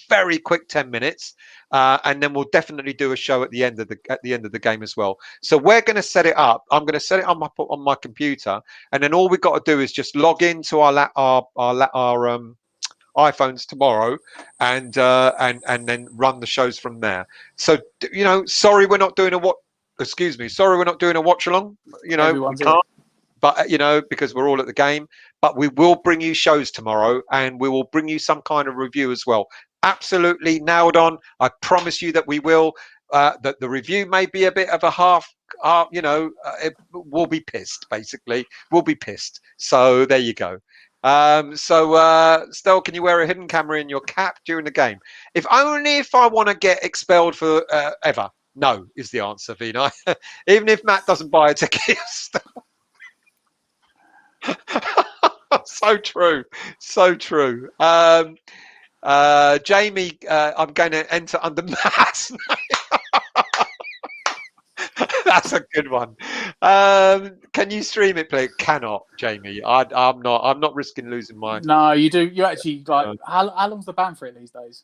very quick 10 minutes, and then we'll definitely do a show at the end of the game as well. So we're going to set it up. I'm going to set it on my computer, and then all we've got to do is just log into our iPhones tomorrow, and then run the shows from there. So sorry we're not doing a watch along. We can't. But because we're all at the game, but we will bring you shows tomorrow, and we will bring you some kind of review as well. Absolutely nailed on. I promise you that we will. That the review may be a bit of a half. We'll be pissed. Basically, we'll be pissed. So there you go. Stel, can you wear a hidden camera in your cap during the game? If I want to get expelled for ever. No, is the answer, Vinay. Even if Matt doesn't buy a ticket. So true. Jamie, I'm going to enter under Matt's name. That's a good one. Can you stream it, please? Cannot, Jamie. I'm not risking losing mine. No, you do. You actually how long's the ban for it these days?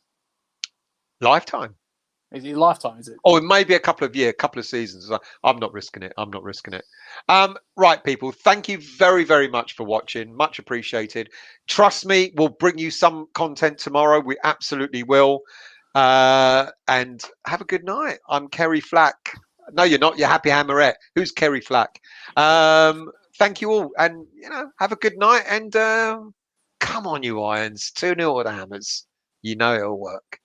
Lifetime. Is it lifetime? Is it? Oh, it may be a couple of seasons. I'm not risking it. Right, people. Thank you very, very much for watching. Much appreciated. Trust me, we'll bring you some content tomorrow. We absolutely will. And have a good night. I'm Kerry Flack. No, you're not. You're Happy Hammerette. Who's Kerry Flack? Thank you all, and have a good night. And come on, you Irons. 2-0 at the Hammers. It'll work.